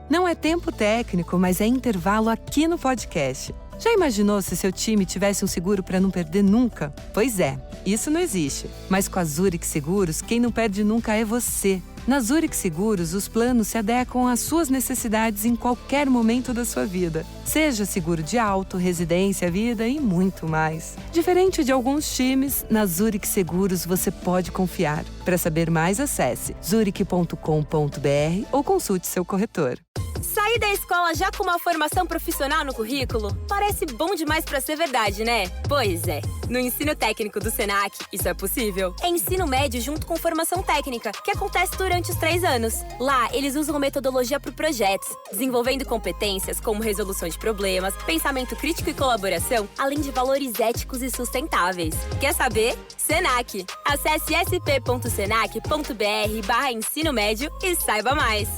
Não é tempo técnico, mas é intervalo aqui no podcast. Já imaginou se seu time tivesse um seguro para não perder nunca? Pois é, isso não existe. Mas com a Zurich Seguros, quem não perde nunca é você. Na Zurich Seguros, os planos se adequam às suas necessidades em qualquer momento da sua vida. Seja seguro de auto, residência, vida e muito mais. Diferente de alguns times, na Zurich Seguros você pode confiar. Para saber mais, acesse zurich.com.br ou consulte seu corretor. Sair da escola já com uma formação profissional no currículo? Parece bom demais pra ser verdade, né? Pois é. No ensino técnico do Senac, isso é possível. É ensino médio junto com formação técnica, que acontece durante os 3 anos. Lá, eles usam metodologia para projetos, desenvolvendo competências como resolução de problemas, pensamento crítico e colaboração, além de valores éticos e sustentáveis. Quer saber? Senac. Acesse sp.senac.br/ensino médio e saiba mais.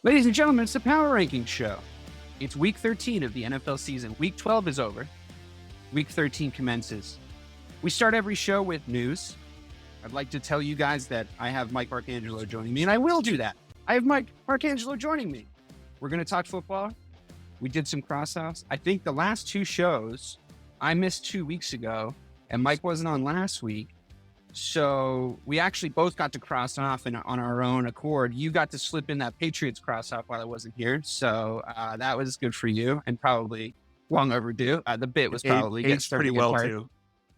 Ladies and gentlemen, it's the Power Rankings Show. It's week 13 of the NFL season. Week 12 is over. Week 13 commences. We start every show with news. I'd like to tell you guys that I have Mike Marcangelo joining me, and I will do that. I have Mike Marcangelo joining me. We're going to talk football. We did some cross-outs. I think the last 2 shows, I missed 2 weeks ago, and Mike wasn't on last week. So we actually both got to cross off on our own accord. You got to slip in that Patriots cross off while I wasn't here. So that was good for you and probably long overdue. The bit was probably aged pretty well too.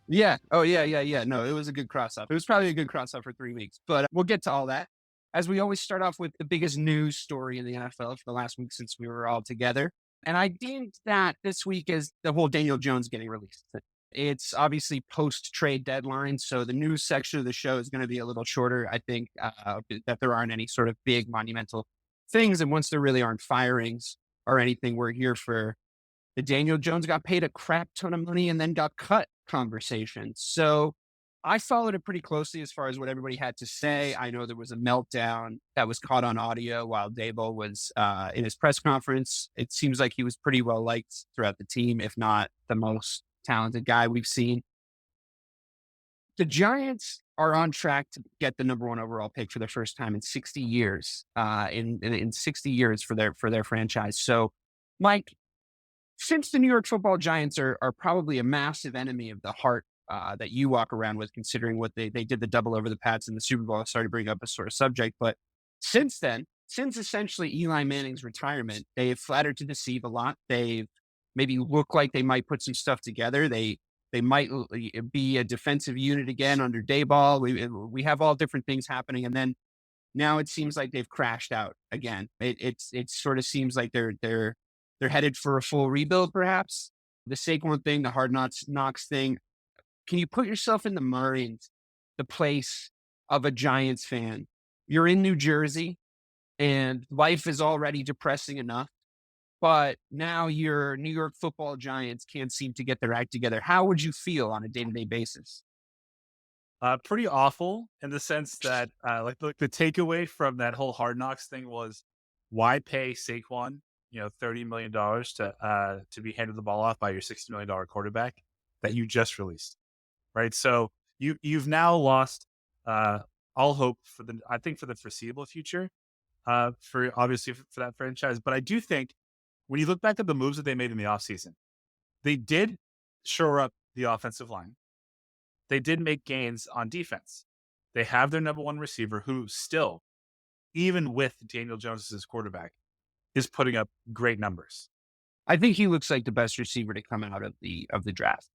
Yeah. Oh, yeah. No, it was a good cross off. It was probably a good cross off for 3 weeks, but we'll get to all that. As we always start off with the biggest news story in the NFL for the last week since we were all together. And I deemed that this week as the whole Daniel Jones getting released. It's obviously post-trade deadline, so the news section of the show is going to be a little shorter. I think that there aren't any sort of big monumental things, and once there really aren't firings or anything, we're here for the Daniel Jones got paid a crap ton of money and then got cut conversation. So I followed it pretty closely as far as what everybody had to say. I know there was a meltdown that was caught on audio while Daboll was in his press conference. It seems like he was pretty well liked throughout the team, if not the most talented guy we've seen. The Giants are on track to get the number 1 overall pick for the first time in 60 years, in 60 years for their franchise. So, Mike, since the New York Football Giants are probably a massive enemy of the heart that you walk around with, considering what they did the double over the Pats in the Super Bowl. Sorry to bring up a sort of subject, but since then, since essentially Eli Manning's retirement, they have flattered to deceive a lot. They've maybe look like they might put some stuff together. They might be a defensive unit again under Daboll. We have all different things happening, and then now it seems like they've crashed out again. It sort of seems like they're headed for a full rebuild, perhaps. The Saquon thing, the Hard Knocks thing. Can you put yourself in the place of a Giants fan? You're in New Jersey, and life is already depressing enough. But now your New York Football Giants can't seem to get their act together. How would you feel on a day-to-day basis? Pretty awful in the sense that like the takeaway from that whole Hard Knocks thing was, why pay Saquon, $30 million to be handed the ball off by your $60 million quarterback that you just released, right? So you've now lost all hope for the foreseeable future, for that franchise. But I do think, when you look back at the moves that they made in the offseason, they did shore up the offensive line. They did make gains on defense. They have their number 1 receiver who still, even with Daniel Jones as quarterback, is putting up great numbers. I think he looks like the best receiver to come out of the draft.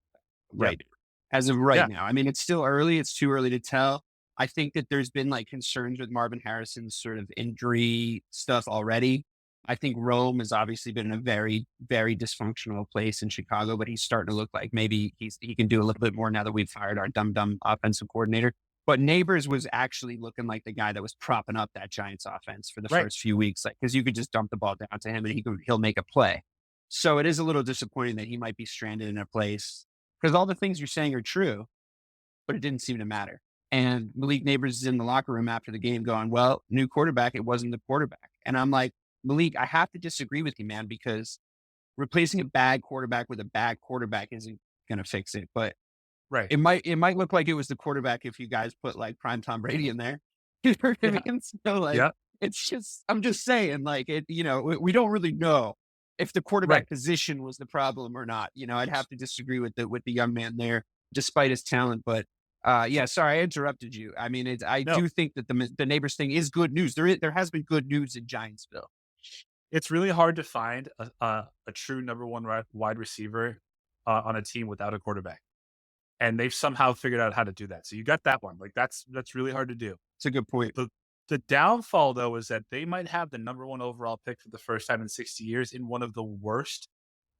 Right. Yep. As of right now. I mean, it's still early. It's too early to tell. I think that there's been concerns with Marvin Harrison's sort of injury stuff already. I think Rome has obviously been in a very, very dysfunctional place in Chicago, but he's starting to look like maybe he can do a little bit more now that we've fired our dumb offensive coordinator. But Neighbors was actually looking like the guy that was propping up that Giants offense for the first few weeks, because you could just dump the ball down to him and he'll make a play. So it is a little disappointing that he might be stranded in a place, because all the things you're saying are true, but it didn't seem to matter. And Malik Neighbors is in the locker room after the game going, well, new quarterback, it wasn't the quarterback. And I'm like, Malik, I have to disagree with you, man, because replacing a bad quarterback with a bad quarterback isn't going to fix it. But Right. it might look like it was the quarterback if you guys put like prime Tom Brady in there. You know what I Yeah. mean? So like, Yeah. it's just, I'm just saying, like, it, we don't really know if the quarterback Right. position was the problem or not. I'd have to disagree with the young man there, despite his talent. But yeah, sorry, I interrupted you. I mean, I No, do think that the neighbors thing is good news. There has been good news in Giantsville. it's really hard to find a true number one wide receiver on a team without a quarterback. And they've somehow figured out how to do that. So you got that one. Like that's really hard to do. It's a good point. The downfall though is that they might have the number one overall pick for the first time in 60 years in one of the worst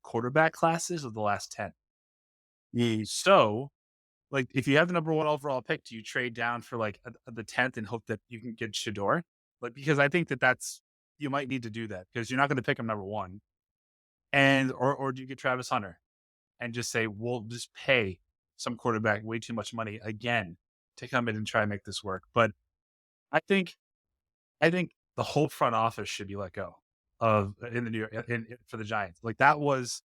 quarterback classes of the last 10. So, like, if you have the number one overall pick, do you trade down for like the 10th and hope that you can get Shador? Like, because I think that's you might need to do that because you're not going to pick him number one, and or do you get Travis Hunter and just say we'll just pay some quarterback way too much money again to come in and try and make this work? But I think the whole front office should be let go of in the New York for the Giants. Like that was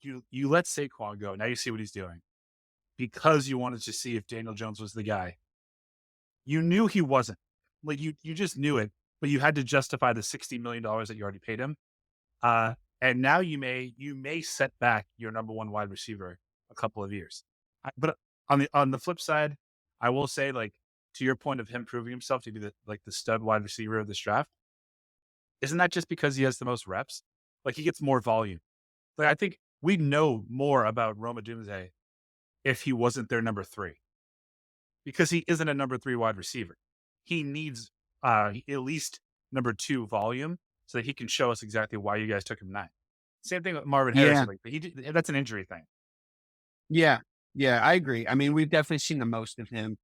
you let Saquon go. Now you see what he's doing because you wanted to see if Daniel Jones was the guy. You knew he wasn't. Like you just knew it, but you had to justify the $60 million that you already paid him. And now you may set back your number one wide receiver a couple of years. But on the flip side, I will say, like, to your point of him proving himself to be the stud wide receiver of this draft, isn't that just because he has the most reps? Like he gets more volume. Like I think we know more about Roma Odunze if he wasn't their number 3. Because he isn't a number 3 wide receiver. He needs at least number 2 volume so that he can show us exactly why you guys took him 9. Same thing with Marvin Harrison. Like, that's an injury thing. Yeah. Yeah, I agree. I mean, we've definitely seen the most of him,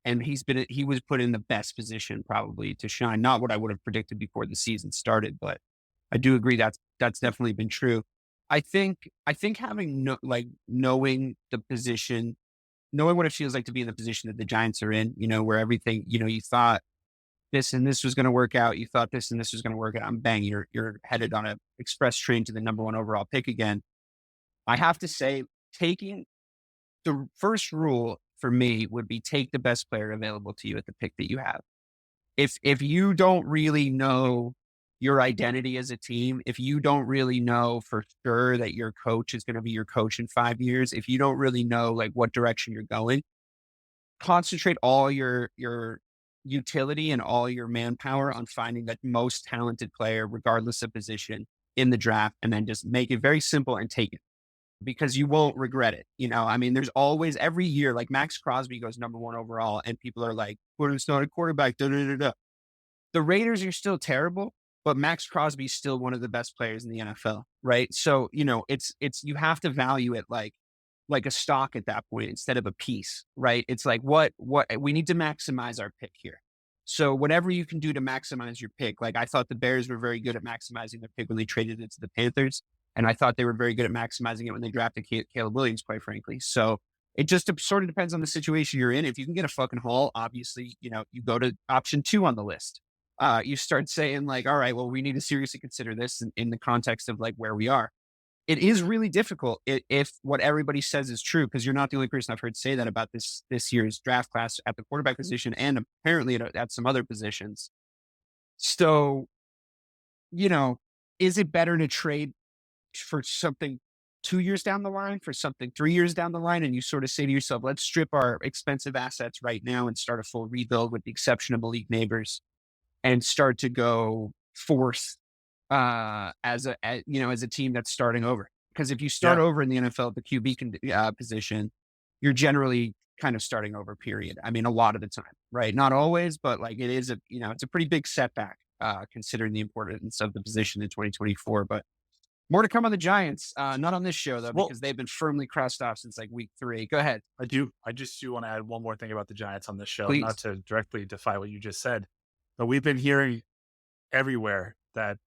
and he was put in the best position probably to shine. Not what I would have predicted before the season started, but I do agree that's definitely been true. I think having knowing the position, knowing what it feels like to be in the position that the Giants are in, where everything, you thought this and this was going to work out. You thought this and this was going to work out. And bang, you're headed on an express train to the number 1 overall pick again. I have to say, taking the first rule for me would be take the best player available to you at the pick that you have. If you don't really know your identity as a team, if you don't really know for sure that your coach is going to be your coach in 5 years, if you don't really know like what direction you're going, concentrate all your utility and all your manpower on finding that most talented player, regardless of position, in the draft, and then just make it very simple and take it, because you won't regret it. I mean, there's always every year, like Max Crosby goes number 1 overall and people are like, it's not a quarterback. Da, da, da, da. The Raiders are still terrible, but Max Crosby is still one of the best players in the NFL. Right. So, it's, you have to value it like a stock at that point instead of a piece, right? It's like, what we need to maximize our pick here. So whatever you can do to maximize your pick, like I thought the Bears were very good at maximizing their pick when they traded it to the Panthers. And I thought they were very good at maximizing it when they drafted Caleb Williams, quite frankly. So it just sort of depends on the situation you're in. If you can get a fucking haul, obviously, you go to option 2 on the list. You start saying like, all right, well, we need to seriously consider this in the context of like where we are. It is really difficult if what everybody says is true, because you're not the only person I've heard say that about this year's draft class at the quarterback position and apparently at some other positions. So, is it better to trade for something 2 years down the line, for something 3 years down the line? And you sort of say to yourself, let's strip our expensive assets right now and start a full rebuild with the exception of Malik Neighbors and start to go fourth as a team that's starting over. Because if you start over in the NFL at the QB position, you're generally kind of starting over, period. I mean, a lot of the time, right? Not always, but like it is it's a pretty big setback considering the importance of the position in 2024. But more to come on the Giants. Not on this show though, because they've been firmly crossed off since like week 3. Go ahead. I just do want to add one more thing about the Giants on this show, Please. Not to directly defy what you just said, but we've been hearing everywhere that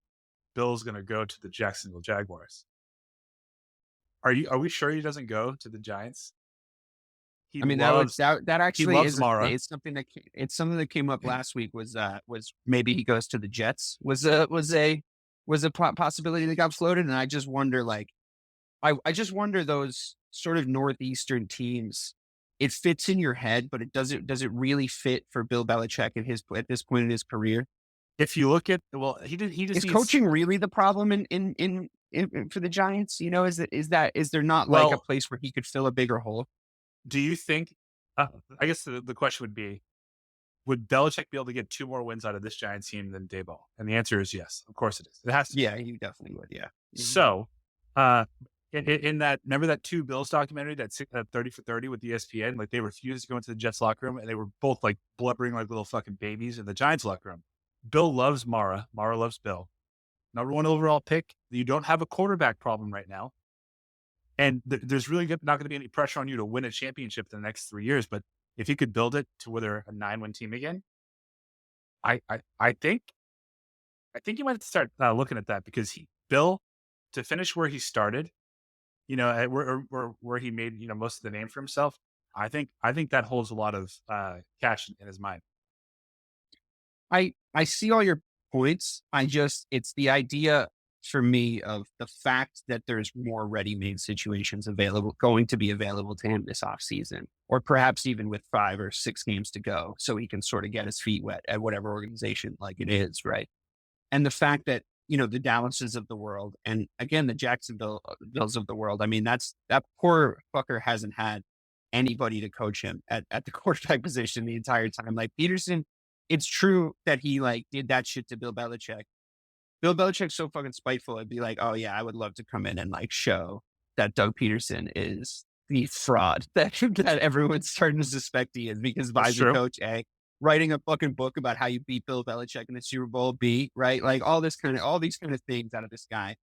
Bill's going to go to the Jacksonville Jaguars. Are we sure he doesn't go to the Giants? That actually is Mara. It's something that came up last week was maybe he goes to the Jets was a possibility that got floated. And I just wonder, like, I just wonder those sort of Northeastern teams, it fits in your head, but does it really fit for Bill Belichick at this point in his career? If you look at, well, he just Is needs, coaching really the problem in for the Giants? You know, is there not like a well, place where he could fill a bigger hole? do you think, I guess the question would be, would Belichick be able to get 2 more wins out of this Giants team than Daboll? And the answer is yes. Of course it is. It has to. Yeah, he definitely would. Yeah. So, in that, remember that 2 Bills documentary, that 30 for 30 with ESPN? Like, they refused to go into the Jets locker room, and they were both like blubbering like little fucking babies in the Giants locker room. Bill loves Mara. Mara loves Bill. Number 1 overall pick. You don't have a quarterback problem right now. And there's really not going to be any pressure on you to win a championship in the next 3 years. But if you could build it to where they're a 9-win team again, I think you might have to start looking at that, because Bill, to finish where he started, you know, where he made, you know, most of the name for himself, I think that holds a lot of cash in his mind. I see all your points. It's the idea for me of the fact that there's more ready-made situations going to be available to him this offseason, or perhaps even with 5 or 6 games to go, so he can sort of get his feet wet at whatever organization like it is, right? And the fact that, you know, the Dallases of the world, and again, the Jacksonville Bills of the world, I mean, that poor fucker hasn't had anybody to coach him at the quarterback position the entire time. Like Peterson, it's true that he like did that shit to Bill Belichick. Bill Belichick's so fucking spiteful. I'd be like, oh yeah, I would love to come in and like show that Doug Peterson is the fraud that everyone's starting to suspect he is, because advisor coach A, writing a fucking book about how you beat Bill Belichick in the Super Bowl B, right? Like all these kind of things out of this guy.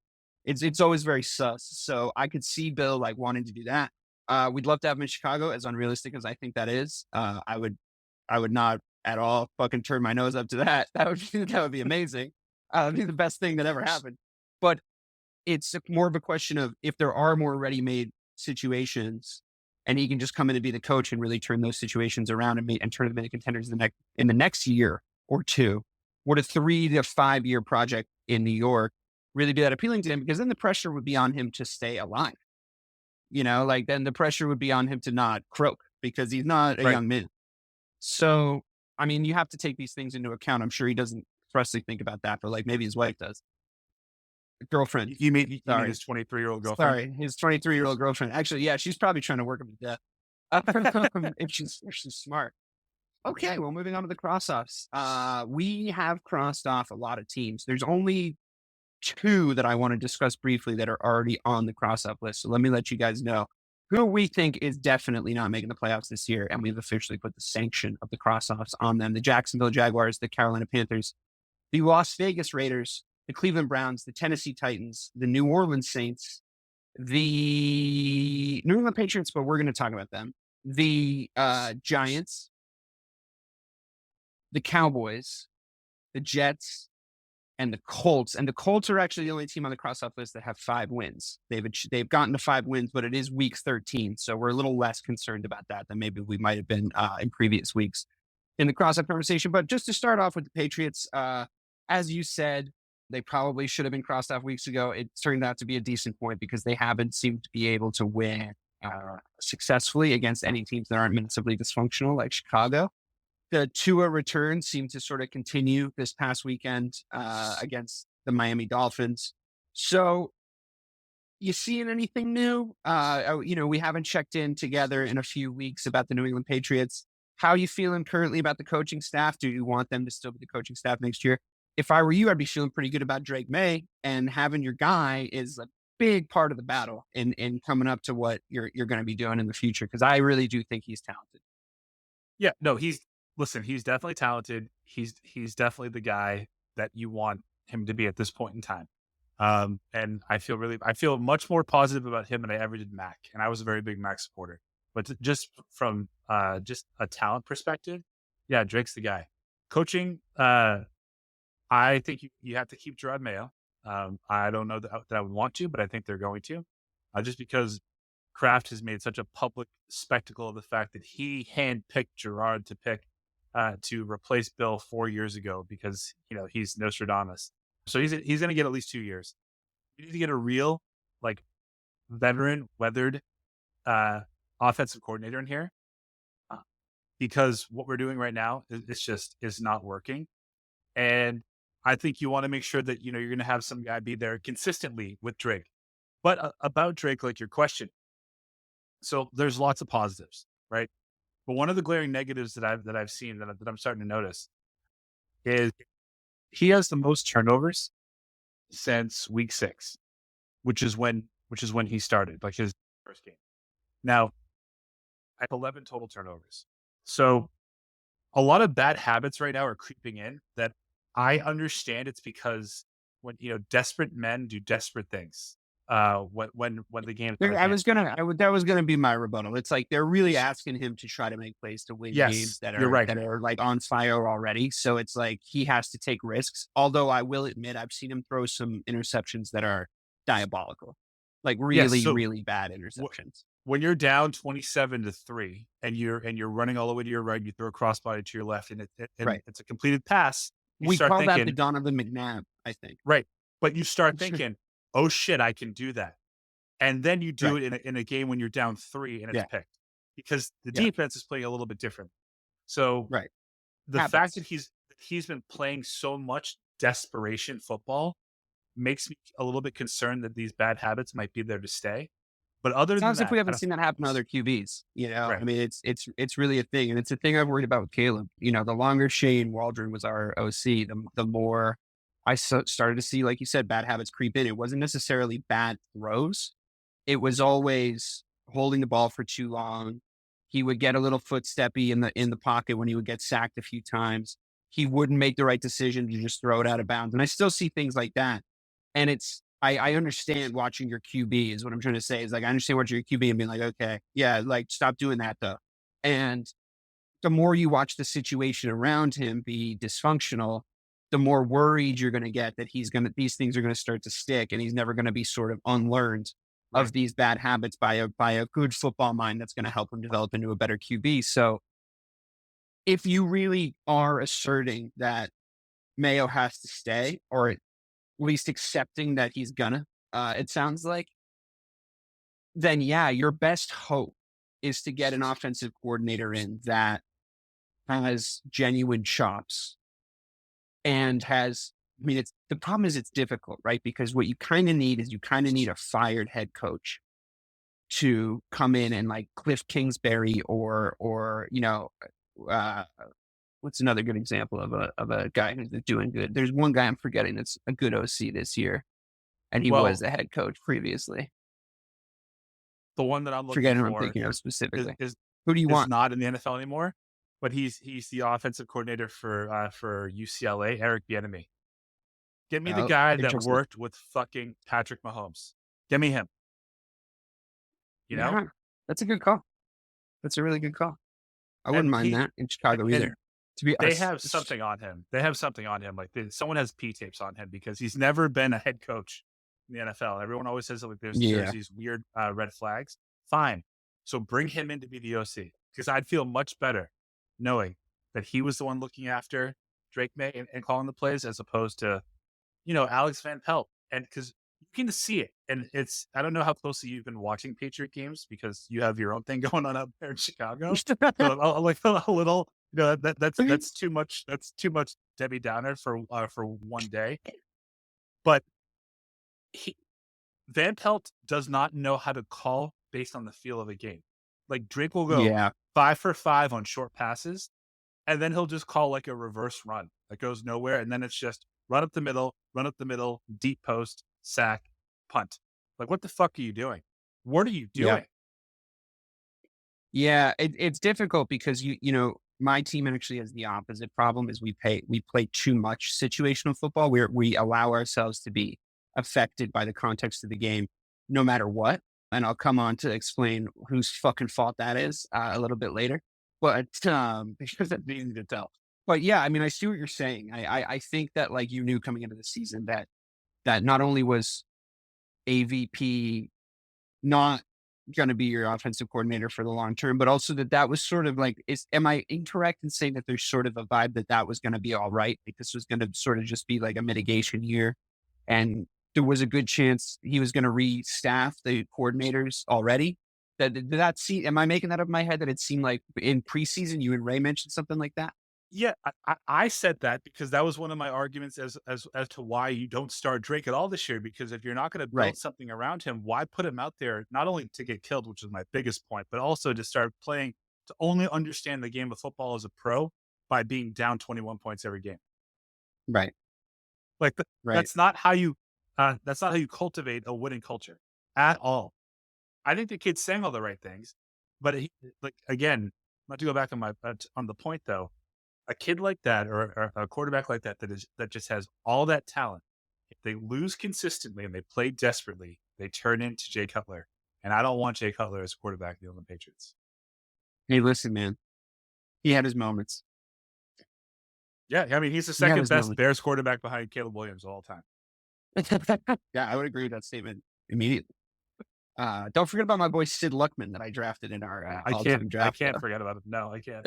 It's always very sus. So I could see Bill like wanting to do that. We'd love to have him in Chicago, as unrealistic as I think that is. I would not at all fucking turn my nose up to that. That would be amazing. It'd be the best thing that ever happened. But it's more of a question of, if there are more ready-made situations and he can just come in and be the coach and really turn those situations around and turn them into contenders in the next year or 2, would a 3 to 5 year project in New York really be that appealing to him? Because then the pressure would be on him to stay alive. You know, like then the pressure would be on him to not croak, because he's not a young man. So, I mean, you have to take these things into account. I'm sure he doesn't expressly think about that, but like maybe his wife does. Girlfriend. You mean his 23-year-old girlfriend? Sorry, his 23-year-old girlfriend. Actually, yeah, she's probably trying to work him to death. if she's smart. Okay, well, moving on to the cross-offs. We have crossed off a lot of teams. There's only 2 that I want to discuss briefly that are already on the cross-off list. So let me let you guys know who we think is definitely not making the playoffs this year, and we've officially put the sanction of the cross-offs on them. The Jacksonville Jaguars, the Carolina Panthers, the Las Vegas Raiders, the Cleveland Browns, the Tennessee Titans, the New Orleans Saints, the New England Patriots, but we're going to talk about them, the Giants, the Cowboys, the Jets, and the Colts. And the Colts are actually the only team on the cross-off list that have 5 wins. They've gotten to 5 wins, but it is week 13, so we're a little less concerned about that than maybe we might have been in previous weeks in the cross-off conversation. But just to start off with the Patriots, as you said, they probably should have been crossed off weeks ago. It turned out to be a decent point, because they haven't seemed to be able to win successfully against any teams that aren't massively dysfunctional like Chicago. The Tua return seemed to sort of continue this past weekend against the Miami Dolphins. So you seeing anything new? You know, we haven't checked in together in a few weeks about the New England Patriots. How are you feeling currently about the coaching staff? Do you want them to still be the coaching staff next year? If I were you, I'd be feeling pretty good about Drake May, and having your guy is a big part of the battle in coming up to what you're going to be doing in the future, because I really do think he's talented. Yeah, no, he's definitely talented. He's definitely the guy that you want him to be at this point in time. And I feel much more positive about him than I ever did Mac. And I was a very big Mac supporter, but just from just a talent perspective, yeah, Drake's the guy. Coaching, I think you have to keep Gerard Mayo. I don't know that I would want to, but I think they're going to, just because Kraft has made such a public spectacle of the fact that he handpicked Gerard to replace Bill 4 years ago, because, you know, he's Nostradamus. So he's going to get at least 2 years. You need to get a real, like, veteran, weathered offensive coordinator in here because what we're doing right now is not working. And I think you want to make sure that, you're going to have some guy be there consistently with Drake. But about Drake, like your question, so there's lots of positives, right? But one of the glaring negatives that I've seen that I'm starting to notice is he has the most turnovers since week 6, which is when he started, like his first game. Now, I have 11 total turnovers. So a lot of bad habits right now are creeping in that I understand it's because when, desperate men do desperate things. When the game that was gonna be my rebuttal. It's like they're really asking him to try to make plays to win games that you're are right. that are like on fire already. So it's like he has to take risks. Although I will admit I've seen him throw some interceptions that are diabolical. Like really bad interceptions. When you're down 27-3 and you're running all the way to your right, you throw a crossbody to your left, and it's a completed pass. We call that the Donovan McNabb, I think. Right. But you start thinking, oh shit, I can do that. And then you do it in a game when you're down 3 and it's picked because the defense is playing a little bit different. So the fact that he's been playing so much desperation football makes me a little bit concerned that these bad habits might be there to stay. But other than Sounds that, like we haven't seen that happen to other QBs. Right. I mean, it's really a thing, and it's a thing I've worried about with Caleb. The longer Shane Waldron was our OC, the more I started to see, like you said, bad habits creep in. It wasn't necessarily bad throws; it was always holding the ball for too long. He would get a little footsteppy in the pocket when he would get sacked a few times. He wouldn't make the right decision to just throw it out of bounds, and I still see things like that. And I understand watching your QB is what I'm trying to say. Is like, I understand watching your QB and being like, okay, yeah, like stop doing that though. And the more you watch the situation around him be dysfunctional, the more worried you're going to get that these things are going to start to stick and he's never going to be sort of unlearned of these bad habits by a good football mind that's going to help him develop into a better QB. So if you really are asserting that Mayo has to stay, or at least accepting that he's gonna, it sounds like, then yeah, your best hope is to get an offensive coordinator in that has genuine chops and the problem is it's difficult, right? Because what you kind of need is a fired head coach to come in and like Cliff Kingsbury or what's another good example of a guy who's doing good? There's one guy I'm forgetting that's a good OC this year, and he was the head coach previously. The one that I'm looking forgetting for who I'm thinking of specifically. is Who do you want? Not in the NFL anymore, but he's the offensive coordinator for UCLA, Eric Bieniemy. Get me the guy that worked with fucking Patrick Mahomes. Get me him. That's a good call. That's a really good call. I wouldn't mind that in Chicago either. They have something on him. Like someone has P tapes on him because he's never been a head coach in the NFL. Everyone always says like there's these weird red flags. Fine. So bring him in to be the OC because I'd feel much better knowing that he was the one looking after Drake May and calling the plays as opposed to, Alex Van Pelt. And because you can see it. And I don't know how closely you've been watching Patriot games because you have your own thing going on up there in Chicago. So like a little, that's too much. That's too much Debbie Downer for one day. But Van Pelt does not know how to call based on the feel of a game. Like Drake will go 5 for 5 on short passes, and then he'll just call like a reverse run that goes nowhere, and then it's just run up the middle, deep post, sack, punt. Like, what the fuck are you doing? What are you doing? Yeah, it's difficult because my team actually has the opposite problem. Is we play too much situational football where we allow ourselves to be affected by the context of the game, no matter what. And I'll come on to explain whose fucking fault that is a little bit later. But because that's easy to tell. But yeah, I mean, I see what you're saying. I think that like you knew coming into the season that not only was AVP not going to be your offensive coordinator for the long term, but also that was sort of like, am I incorrect in saying that there's sort of a vibe that was going to be all right? Like this was going to sort of just be like a mitigation year. And there was a good chance he was going to restaff the coordinators already. Did that seem? Am I making that up in my head? That it seemed like in preseason you and Ray mentioned something like that. Yeah, I said that because that was one of my arguments as to why you don't start Drake at all this year. Because if you're not going to build Right. something around him, why put him out there not only to get killed, which is my biggest point, but also to start playing to only understand the game of football as a pro by being down 21 points every game. Right. Like Right. that's not how you cultivate a winning culture at all. I think the kid's saying all the right things, but like again, not to go back on on the point though. A kid like that or a quarterback like that just has all that talent. If they lose consistently and they play desperately, they turn into Jay Cutler. And I don't want Jay Cutler as quarterback of the New England Patriots. Hey, listen, man. He had his moments. Yeah, I mean, he's the He had second his best moments. Bears quarterback behind Caleb Williams of all time. Yeah, I would agree with that statement immediately. Don't forget about my boy Sid Luckman that I drafted in our all-time draft. I can't forget about him. No, I can't.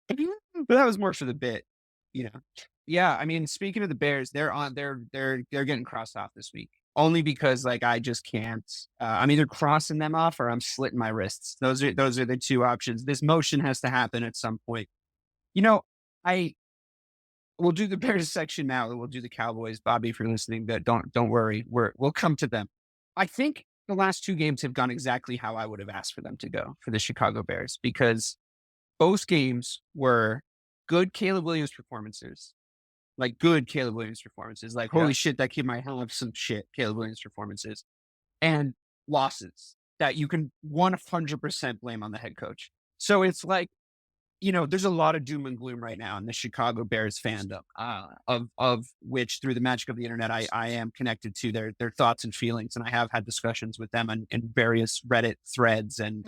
But that was more for the bit, you know. Yeah, I mean, speaking of the Bears, they're getting crossed off this week. Only because like I just can't. I'm either crossing them off or I'm slitting my wrists. Those are the two options. This motion has to happen at some point. You know, we'll do the Bears section now. We'll do the Cowboys. Bobby, if you're listening, don't worry. We'll come to them. I think the last two games have gone exactly how I would have asked for them to go for the Chicago Bears, because both games were good Caleb Williams performances. Like good Caleb Williams performances. Like, holy shit, that kid might have some shit Caleb Williams performances. And losses that you can 100% blame on the head coach. So it's like, you know, there's a lot of doom and gloom right now in the Chicago Bears fandom, of which through the magic of the internet, I am connected to their thoughts and feelings. And I have had discussions with them in various Reddit threads and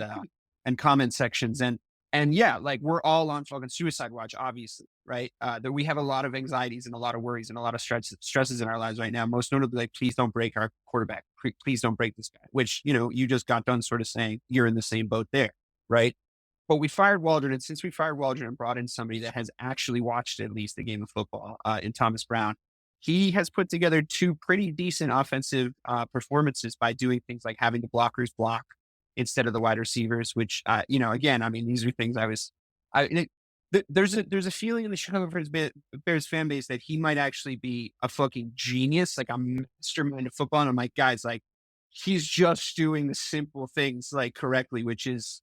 comment sections. And yeah, like we're all on fucking suicide watch, obviously, right? That we have a lot of anxieties and a lot of worries and a lot of stresses in our lives right now. Most notably, like, please don't break our quarterback. Please don't break this guy, which, you know, you just got done sort of saying you're in the same boat there, right? But we fired Waldron, and since we fired Waldron and brought in somebody that has actually watched at least a game of football in Thomas Brown, he has put together two pretty decent offensive performances by doing things like having the blockers block instead of the wide receivers, which, you know, again, I mean, these are things there's a feeling in the Chicago Bears fan base that he might actually be a fucking genius, like a mastermind of football. And I'm like, guys, like, he's just doing the simple things like correctly, which is,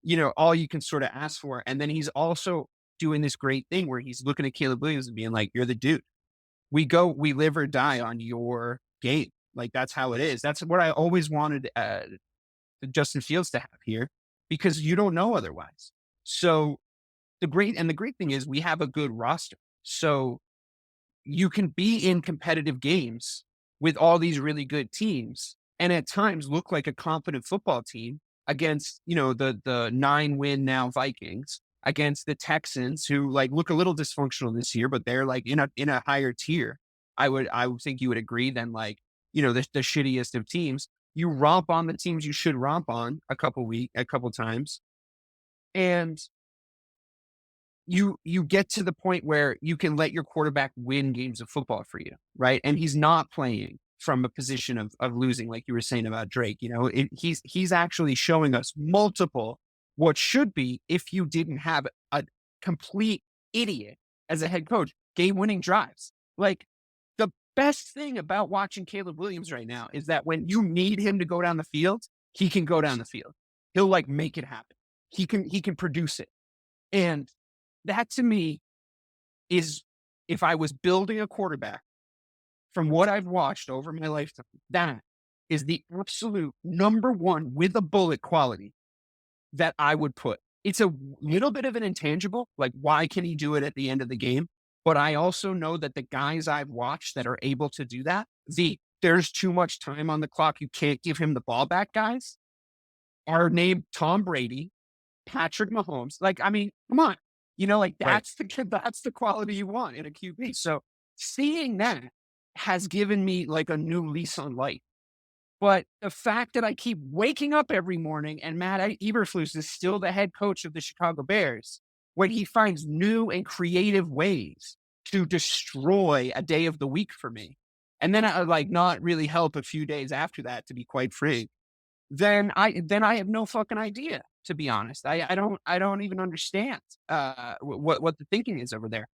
you know, all you can sort of ask for. And then he's also doing this great thing where he's looking at Caleb Williams and being like, you're the dude. We live or die on your game. Like, that's how it is. That's what I always wanted Justin Fields to have here, because you don't know otherwise. So the great thing is we have a good roster. So you can be in competitive games with all these really good teams and at times look like a competent football team against, you know, the 9-win now Vikings, against the Texans, who like look a little dysfunctional this year, but they're like in a higher tier. I would think you would agree than, like, you know, the shittiest of teams. You romp on the teams you should romp on a couple times, and you get to the point where you can let your quarterback win games of football for you, right? And he's not playing from a position of losing, like you were saying about Drake. You know, he's actually showing us multiple what should be, if you didn't have a complete idiot as a head coach, game-winning drives. Like, the best thing about watching Caleb Williams right now is that when you need him to go down the field, he can go down the field. He'll like make it happen. He can produce it. And that to me is, if I was building a quarterback from what I've watched over my lifetime, that is the absolute number one with a bullet quality that I would put. It's a little bit of an intangible, like, why can he do it at the end of the game? But I also know that the guys I've watched that are able to do that, there's too much time on the clock, you can't give him the ball back guys, are named Tom Brady, Patrick Mahomes. Like, I mean, come on. You know, like, that's the quality you want in a QB. So seeing that has given me like a new lease on life. But the fact that I keep waking up every morning and Matt Eberflus is still the head coach of the Chicago Bears, when he finds new and creative ways to destroy a day of the week for me. And then I like not really help a few days after that, to be quite frank. then I have no fucking idea, to be honest. I don't even understand what the thinking is over there.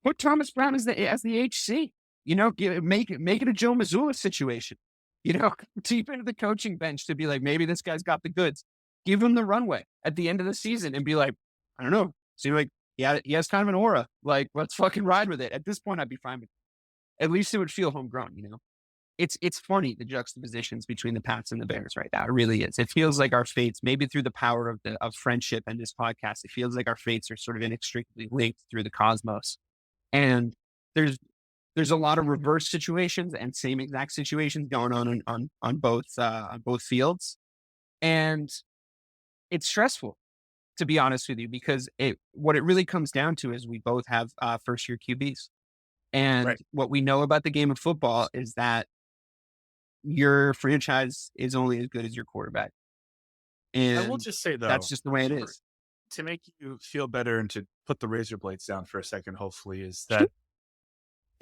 Put Thomas Brown as the HC. Make it a Joe Mazzulla situation. Deep into the coaching bench to be like, maybe this guy's got the goods. Give him the runway at the end of the season and be like, I don't know. Seem like he has kind of an aura. Like, let's fucking ride with it. At this point, I'd be fine with it. At least it would feel homegrown, It's funny, the juxtapositions between the Pats and the Bears right now. It really is. It feels like our fates, maybe through the power of friendship and this podcast, it feels like our fates are sort of inextricably linked through the cosmos. And there's a lot of reverse situations and same exact situations going on both fields. And it's stressful, to be honest with you, because what it really comes down to is we both have first year QBs. And what we know about the game of football is that your franchise is only as good as your quarterback. And I will just say, though, that's just the way it is. To make you feel better and to put the razor blades down for a second, hopefully, is that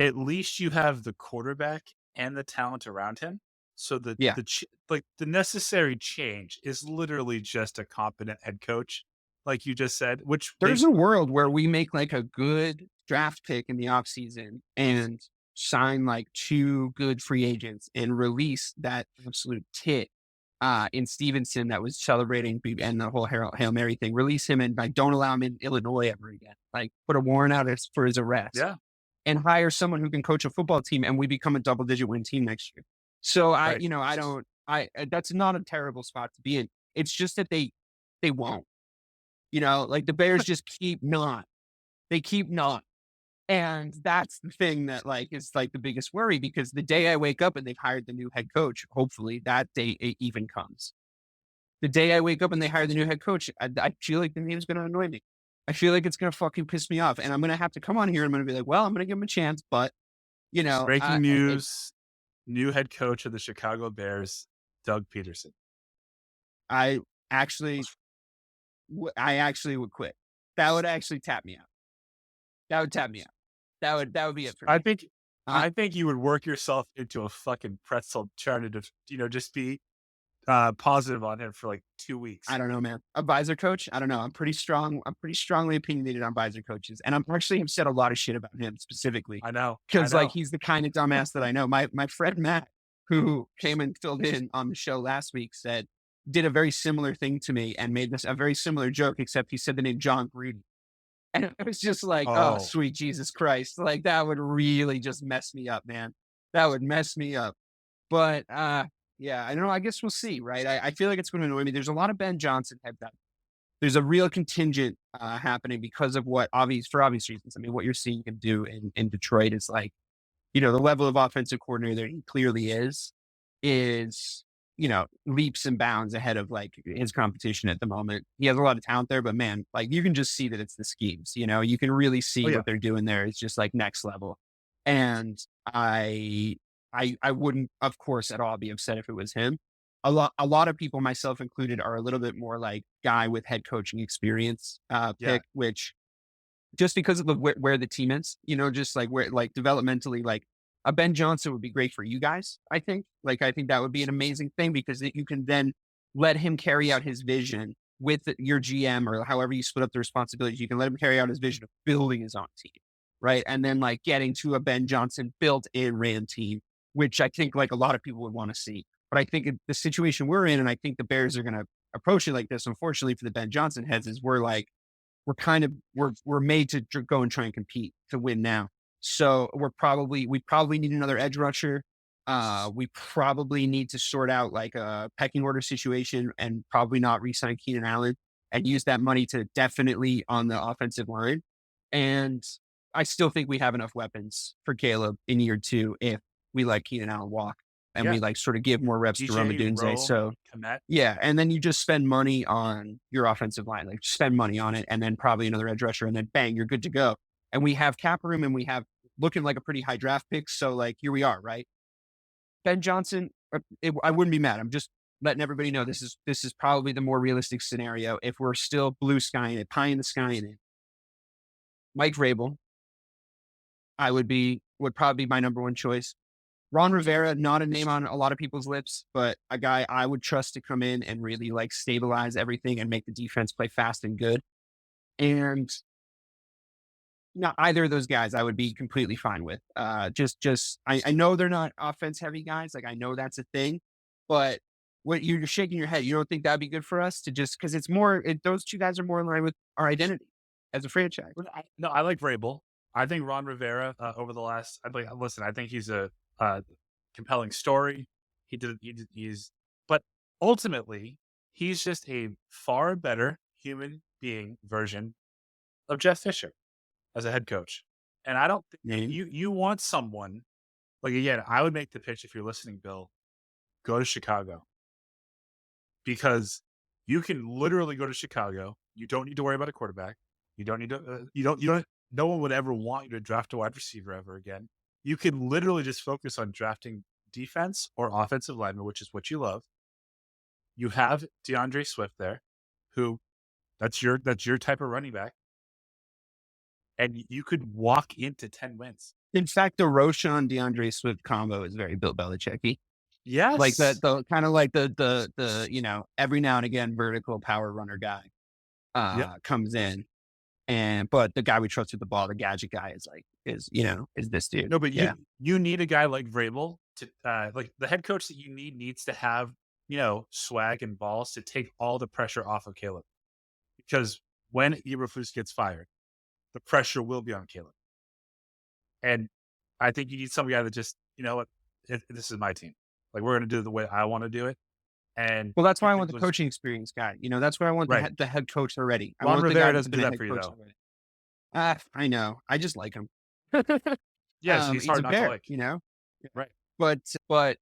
at least you have the quarterback and the talent around him. So the necessary change is literally just a competent head coach, like you just said, which there's a world where we make like a good draft pick in the offseason and sign like 2 good free agents and release that absolute tit in Stevenson that was celebrating and the whole Hail Mary thing. Release him and like don't allow him in Illinois ever again. Like put a warrant out for his arrest. Yeah. And hire someone who can coach a football team and we become a double-digit win team next year. So that's not a terrible spot to be in. It's just that they won't. Like the Bears just keep not. They keep not. And that's the thing that like is like the biggest worry, because the day I wake up and they've hired the new head coach, hopefully that day it even comes. The day I wake up and they hire the new head coach, I feel like the name's going to annoy me. I feel like it's going to fucking piss me off. And I'm going to have to come on here and I'm going to be like, well, I'm going to give him a chance. But, breaking news, new head coach of the Chicago Bears, Doug Peterson. I actually would quit. That would actually tap me out. That would tap me out. That would be it for me. I think you would work yourself into a fucking pretzel trying to, just be positive on him for like 2 weeks. I don't know, man. Advisor coach? I don't know. I'm pretty strongly opinionated on advisor coaches. And I'm actually have said a lot of shit about him specifically. I know. Because like he's the kind of dumbass that I know. My friend Matt, who came and filled in on the show last week, did a very similar thing to me and made a very similar joke, except he said the name John Gruden. And it was just like, oh, sweet Jesus Christ. Like that would really just mess me up, man. That would mess me up. But yeah, I don't know. I guess we'll see, right? I feel like it's going to annoy me. There's a lot of Ben Johnson head up. There's a real contingent happening because of for obvious reasons. I mean, what you're seeing him do in Detroit is like, the level of offensive coordinator that he clearly is, leaps and bounds ahead of like his competition at the moment. He has a lot of talent there, but man, like you can just see that it's the schemes, you can really see what they're doing there. It's just like next level. And I wouldn't, of course, at all be upset if it was him. A lot of people, myself included, are a little bit more like guy with head coaching experience pick, which just because of where the team is, just like where like developmentally, like a Ben Johnson would be great for you guys. I think that would be an amazing thing because you can then let him carry out his vision with your GM or however you split up the responsibilities. You can let him carry out his vision of building his own team, right? And then like getting to a Ben Johnson built-in ran team, which I think like a lot of people would want to see. But I think the situation we're in, and I think the Bears are going to approach it like this, unfortunately for the Ben Johnson heads, is we're made to go and try and compete to win now. So we probably need another edge rusher. We probably need to sort out like a pecking order situation and probably not re-sign Keenan Allen and use that money to definitely on the offensive line. And I still think we have enough weapons for Caleb in year 2 if we let Keenan Allen walk and we like sort of give more reps to Rome Odunze. So yeah. And then you just spend money on your offensive line, like spend money on it and then probably another edge rusher and then bang, you're good to go. And we have cap room and we have looking like a pretty high draft pick. So like, here we are, right? Ben Johnson, I wouldn't be mad. I'm just letting everybody know this is probably the more realistic scenario. If we're still blue skying it, pie in the sky in it. Mike Vrabel, would probably be my number one choice. Ron Rivera, not a name on a lot of people's lips, but a guy I would trust to come in and really like stabilize everything and make the defense play fast and good. And not either of those guys I would be completely fine with. I know they're not offense heavy guys. Like I know that's a thing, but what you're shaking your head, you don't think that'd be good for us to just, cause it's more, those two guys are more in line with our identity as a franchise. No, I like Vrabel. I think Ron Rivera over the last, I think he's a compelling story. But ultimately he's just a far better human being version of Jeff Fisher as a head coach. And I don't think you want someone like, again, I would make the pitch if you're listening, Bill, go to Chicago, because you can literally go to Chicago. You don't need to worry about a quarterback. You don't need to, no one would ever want you to draft a wide receiver ever again. You can literally just focus on drafting defense or offensive linemen, which is what you love. You have DeAndre Swift there, who that's your type of running back. And you could walk into 10 wins. In fact, the Roshan DeAndre Swift combo is very Bill Belichick-y. Yes. Like the kind of like the, you know, every now and again, vertical power runner guy comes in. But the guy we trust with the ball, the gadget guy is this dude. No, but you need a guy like Vrabel to, like the head coach that you needs to have, swag and balls to take all the pressure off of Caleb. Because when Eberflus gets fired, the pressure will be on Caleb. And I think you need some guy that just, this is my team. Like, we're going to do it the way I want to do it. And well, that's why I want the coaching experience guy. That's why I want the head coach already. Ron Rivera doesn't do that for you, though. I know. I just like him. Yes, he's hard not to like. Right. But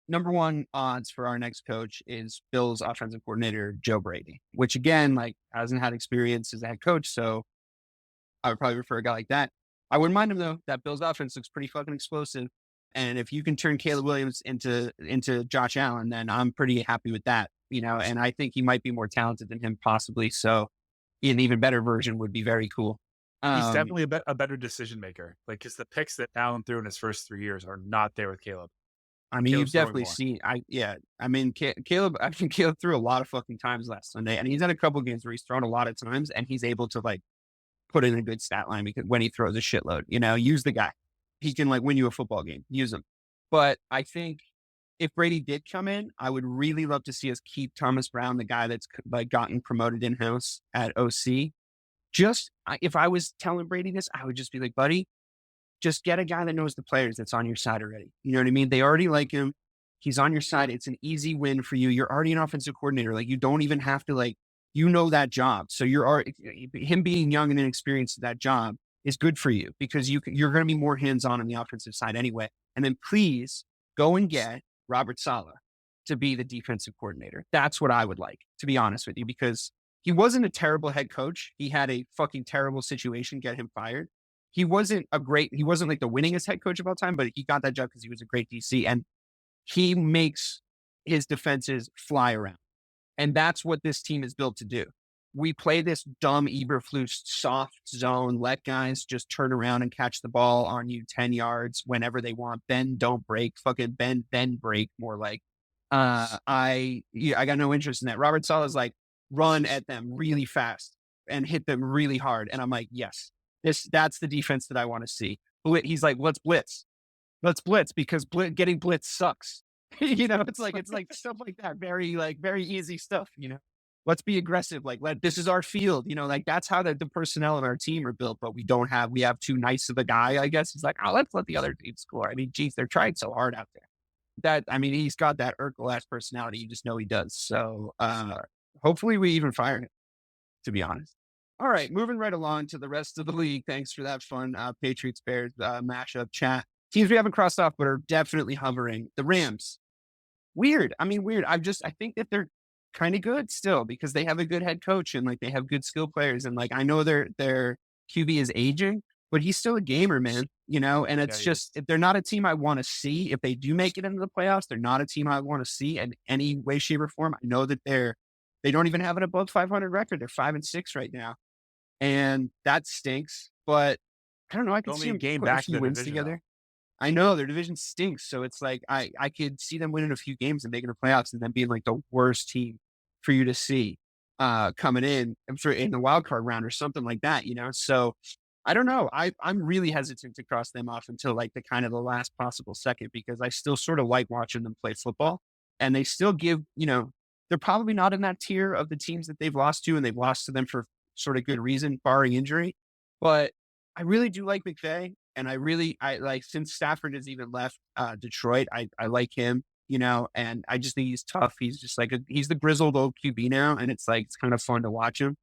number one odds for our next coach is Bill's offensive coordinator, Joe Brady, which again, hasn't had experience as a head coach. So I would probably prefer a guy like that. I wouldn't mind him though. That Bills offense looks pretty fucking explosive. And if you can turn Caleb Williams into Josh Allen, then I'm pretty happy with that, and I think he might be more talented than him possibly. So an even better version would be very cool. He's definitely a better deciin maker. Like, because the picks that Allen threw in his first 3 years are not there with Caleb. I mean, you've definitely seen, Caleb, I think Caleb threw a lot of fucking times last Sunday, and he's had a couple games where he's thrown a lot of times and he's able to put in a good stat line because when he throws a shitload, use the guy. He can win you a football game, use him. But I think if Brady did come in, I would really love to see us keep Thomas Brown, the guy that's gotten promoted in-house at OC. If I was telling Brady this, I would just be like, buddy, just get a guy that knows the players that's on your side already. You know what I mean? They already like him. He's on your side. It's an easy win for you. You're already an offensive coordinator. You don't even have to that job. So him being young and inexperienced at that job is good for you because you're going to be more hands-on the offensive side anyway. And then please go and get Robert Saleh to be the defensive coordinator. That's what I would like, to be honest with you, because he wasn't a terrible head coach. He had a fucking terrible situation get him fired. He wasn't the winningest head coach of all time, but he got that job because he was a great DC and he makes his defenses fly around. And that's what this team is built to do. We play this dumb Eberflus soft zone, let guys just turn around and catch the ball on you 10 yards whenever they want. Bend, don't break, fucking bend, then break, more like. I got no interest in that. Robert Saleh is run at them really fast and hit them really hard. And I'm like, yes, that's the defense that I want to see. He's like, let's blitz because getting blitz sucks. It's like stuff like that. Very easy stuff, Let's be aggressive. This is our field, that's how the personnel of our team are built, but we have too nice of a guy, I guess. He's like, oh, let's let the other team score. I mean, geez, they're trying so hard out there. He's got that Urkel-ass personality. You just know he does. So, hopefully we even fire him, to be honest. All right, moving right along to the rest of the league. Thanks for that fun Patriots-Bears mashup chat. Teams we haven't crossed off, but are definitely hovering. The Rams. Weird. I think that they're kind of good still because they have a good head coach and they have good skill players. And I know their QB is aging, but he's still a gamer, man, and it's if they're not a team I want to see, if they do make it into the playoffs, they're not a team I want to see in any way, shape or form. I know that they don't even have an above 500 record. They're 5-6 right now. And that stinks, but I don't know. I can see them game put a back few wins together. I know their division stinks. So it's like I could see them winning a few games and making the playoffs and then being like the worst team for you to see coming in, I'm sure, in the wild card round or something like that, you know? So I don't know. I'm really hesitant to cross them off until like the kind of the last possible second because I still sort of like watching them play football and they still give, you know, they're probably not in that tier of the teams that they've lost to and they've lost to them for sort of good reason, barring injury. But I really do like McVay. And I like since Stafford has even left Detroit, I like him, you know, and I just think he's tough. He's just like he's the grizzled old QB now, and it's like it's kind of fun to watch him.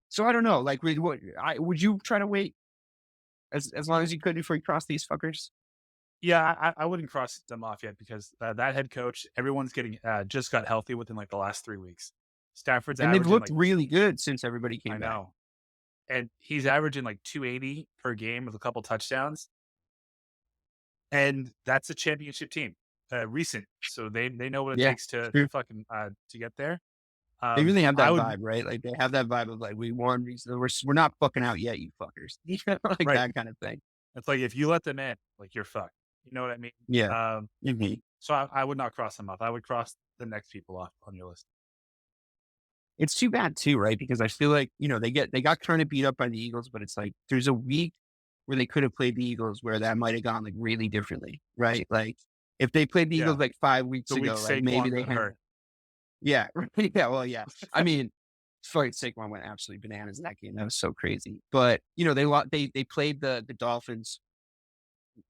So I don't know, like would you try to wait as long as you could before you cross these fuckers? Yeah, I wouldn't cross them off yet because that head coach, everyone's getting just got healthy within like the last 3 weeks. Stafford's And they've averaging looked like really good since everybody came I back. know, and he's averaging like 280 per game with a couple touchdowns, and that's a championship team, recent, so they know what it Yeah, takes to true. fucking to get there. They really have I that would vibe, right? Like they have that vibe of like we won, we're not fucking out yet, you fuckers, you know, like right. that kind of thing. It's like if you let them in, like you're fucked. You know what I mean? Yeah. Um, Mhm. so I would not cross them off. I would cross the next people off on your list. It's too bad too, right? Because I feel like, you know, they got kind of beat up by the Eagles, but it's like there's a week where they could have played the Eagles where that might have gone like really differently, right? Like if they played the Yeah, Eagles like 5 weeks the week ago, like maybe Saquon they got had, hurt. yeah, right, yeah, well, yeah. I mean, fucking Saquon went absolutely bananas in that game. That was so crazy. But you know, they played the Dolphins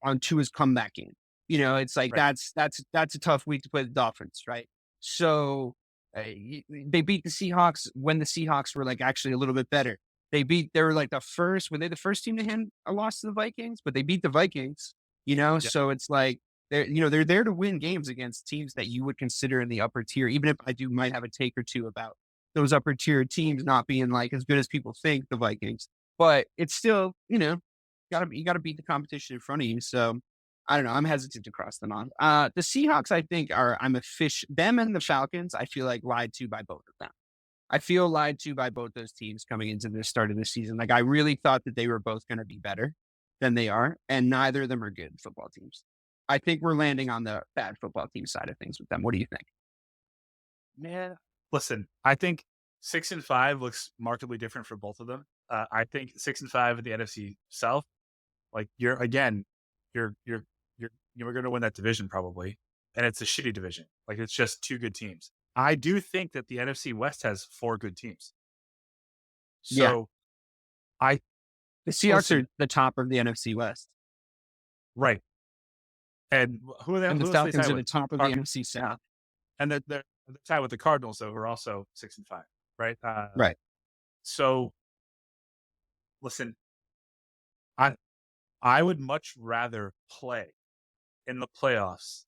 on to his comeback game. You know, it's like Right. that's a tough week to play the Dolphins, right? So they beat the Seahawks when the Seahawks were like actually a little bit better. They were like were they the first team to hand a loss to the Vikings, but they beat the Vikings, you know? Yeah. So it's like they're there to win games against teams that you would consider in the upper tier, even if might have a take or two about those upper tier teams not being like as good as people think, the Vikings. But it's still, you know, you gotta beat the competition in front of you. So I don't know. I'm hesitant to cross them off. The Seahawks, I think, I'm a fish. Them and the Falcons, I feel like lied to by both of them. I feel lied to by both those teams coming into the start of the season. Like I really thought that they were both going to be better than they are, and neither of them are good football teams. I think we're landing on the bad football team side of things with them. What do you think? Man, listen, I think 6-5 looks markedly different for both of them. I think 6-5 in the NFC South, like you're going to win that division probably, and it's a shitty division. Like it's just two good teams. I do think that the NFC West has four good teams. Yeah, So I the Seahawks listen, are the top of the NFC West, right. And who are they? and the Who else are they Falcons tied are the with? top of the NFC South. And they're tied with the Cardinals, though, who are also 6-5, right? Right. So listen, I I would much rather play in the playoffs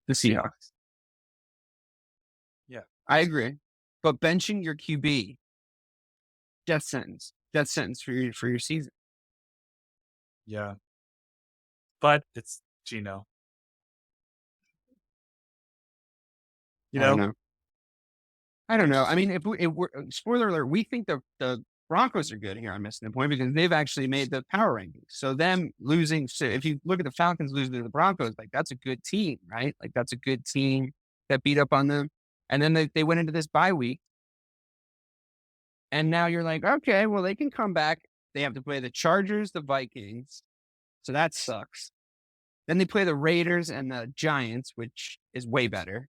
The the Seahawks. Seahawks. Yeah, I agree. But benching your QB, death sentence. Death sentence for your season. yeah. But it's Gino. You I don't know, know. I don't know. I mean, if we're spoiler alert, we think the Broncos are good here on Missing the Point because they've actually made the power rankings. So them losing, so if you look at the Falcons losing to the Broncos, like that's a good team, right? Like that's a good team that beat up on them. And then they went into this bye week. And now you're like, okay, well, they can come back. They have to play the Chargers, the Vikings. So that sucks. Then they play the Raiders and the Giants, which is way better.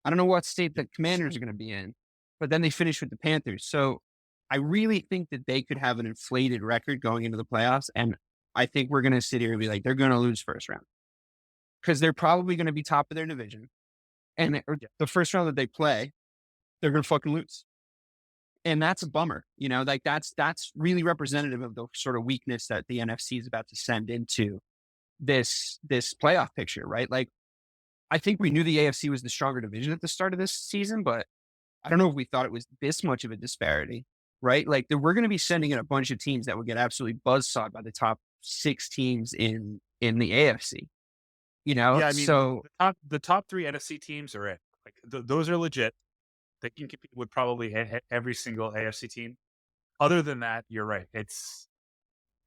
I don't know what state the Commanders are going to be in, but then they finish with the Panthers. So I really think that they could have an inflated record going into the playoffs. And I think we're going to sit here and be like, they're going to lose first round because they're probably going to be top of their division. And the first round that they play, they're going to fucking lose. And that's a bummer, you know, like that's really representative of the sort of weakness that the NFC is about to send into this playoff picture, right? Like, I think we knew the AFC was the stronger division at the start of this season, but I don't know if we thought it was this much of a disparity, right? Like, we're going to be sending in a bunch of teams that would get absolutely buzzsawed by the top 6 teams in the AFC, you know? yeah. I mean, So, the top three NFC teams are it. Like those are legit. They can compete with probably every single AFC team. Other than that, you're right. It's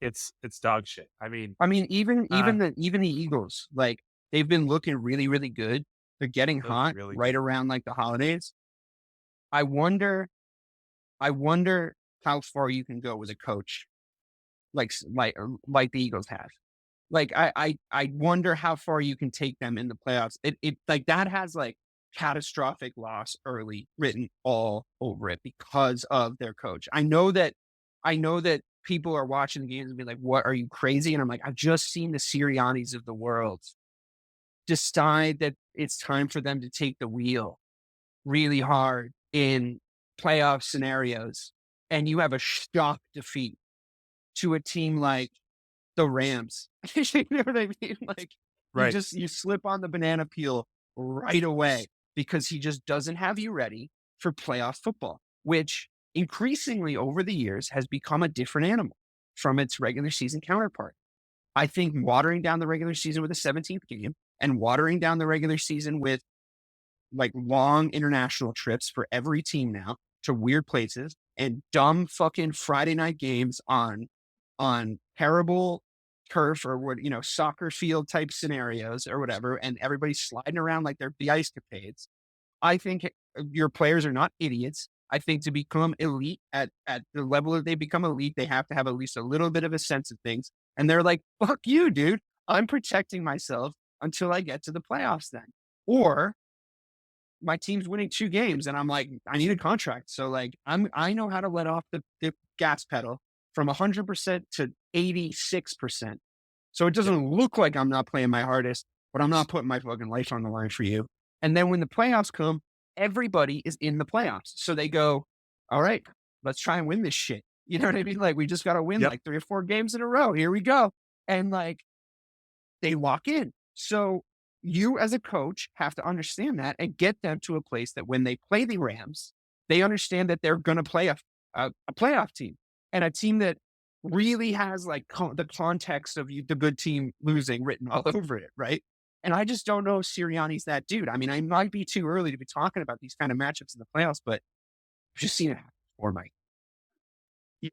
it's dog shit. I mean, even the Eagles, like they've been looking really, really good. They're getting hot really right good. around like the holidays. I wonder how far you can go with a coach like the Eagles have. Like I wonder how far you can take them in the playoffs. It like that has like catastrophic loss early written all over it because of their coach. I know that people are watching the games and be like, "What, are you crazy?" And I'm like, I've just seen the Siriannis of the world decide that it's time for them to take the wheel really hard in playoff scenarios, and you have a shock defeat to a team like the Rams. You know what I mean? Like Right. you slip on the banana peel right away because he just doesn't have you ready for playoff football, which increasingly over the years has become a different animal from its regular season counterpart. I think watering down the regular season with a 17th game and watering down the regular season with like long international trips for every team now to weird places and dumb fucking Friday night games on terrible turf or what, soccer field type scenarios or whatever, and everybody's sliding around like they're the ice capades. I think your players are not idiots. I think to become elite at the level that they become elite, they have to have at least a little bit of a sense of things. And they're like, fuck you, dude. I'm protecting myself until I get to the playoffs then. Or my team's winning 2 games and I'm like, I need a contract. So like, I know how to let off the gas pedal from 100% to 86%. So it doesn't look like I'm not playing my hardest, but I'm not putting my fucking life on the line for you. And then when the playoffs come, everybody is in the playoffs. So they go, all right, let's try and win this shit. You know what I mean? Like, we just got to win like 3 or 4 games in a row. Here we go. And like, they lock in. So you as a coach have to understand that and get them to a place that when they play the Rams, they understand that they're going to play a playoff team and a team that really has like the context of the good team losing written all over it. Right. And I just don't know if Sirianni's that dude. I mean, I might be too early to be talking about these kind of matchups in the playoffs, but I've just seen it happen before, Mike.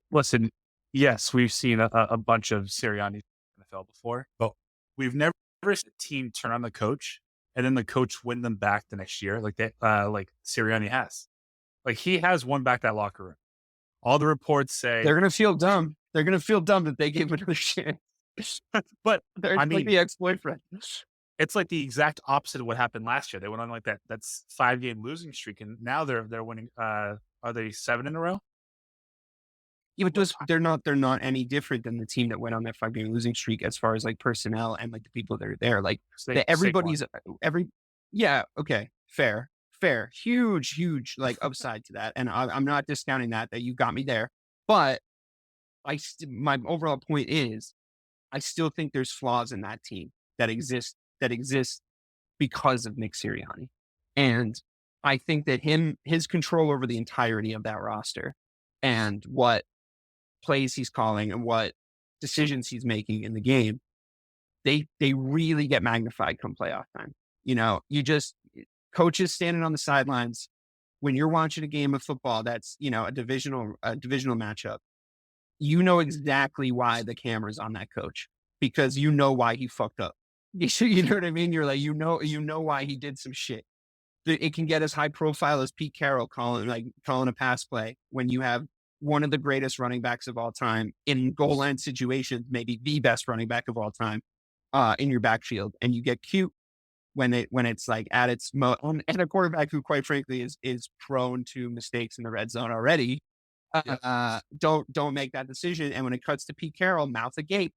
Listen, yes, we've seen a bunch of Sirianni in the NFL before, but we've never seen a team turn on the coach and then the coach win them back the next year, like that, like Sirianni has. Like he has won back that locker room. All the reports say they're going to feel dumb. They're going to feel dumb that they gave him another chance. But they're like the ex-boyfriend. It's like the exact opposite of what happened last year. They went on like that's 5-game losing streak, and now they're winning. Are they 7 in a row? Yeah, but they're not any different than the team that went on that 5-game losing streak as far as like personnel and like the people that are there. Like everybody's yeah, okay, fair, huge like upside to that, and I'm not discounting that you got me there, but my overall point is I still think there's flaws in that team that exist because of Nick Sirianni, and I think that his control over the entirety of that roster and what plays he's calling and what decisions he's making in the game, they really get magnified come playoff time. Coaches standing on the sidelines when you're watching a game of football that's, a divisional matchup, exactly why the camera's on that coach because why he fucked up. You know what I mean? You're like, why he did some shit. It can get as high profile as Pete Carroll calling a pass play when you have one of the greatest running backs of all time in goal line situations, maybe the best running back of all time, in your backfield, and you get cute when it's like at its most, and a quarterback who, quite frankly, is prone to mistakes in the red zone already. Don't make that decision. And when it cuts to Pete Carroll, mouth agape.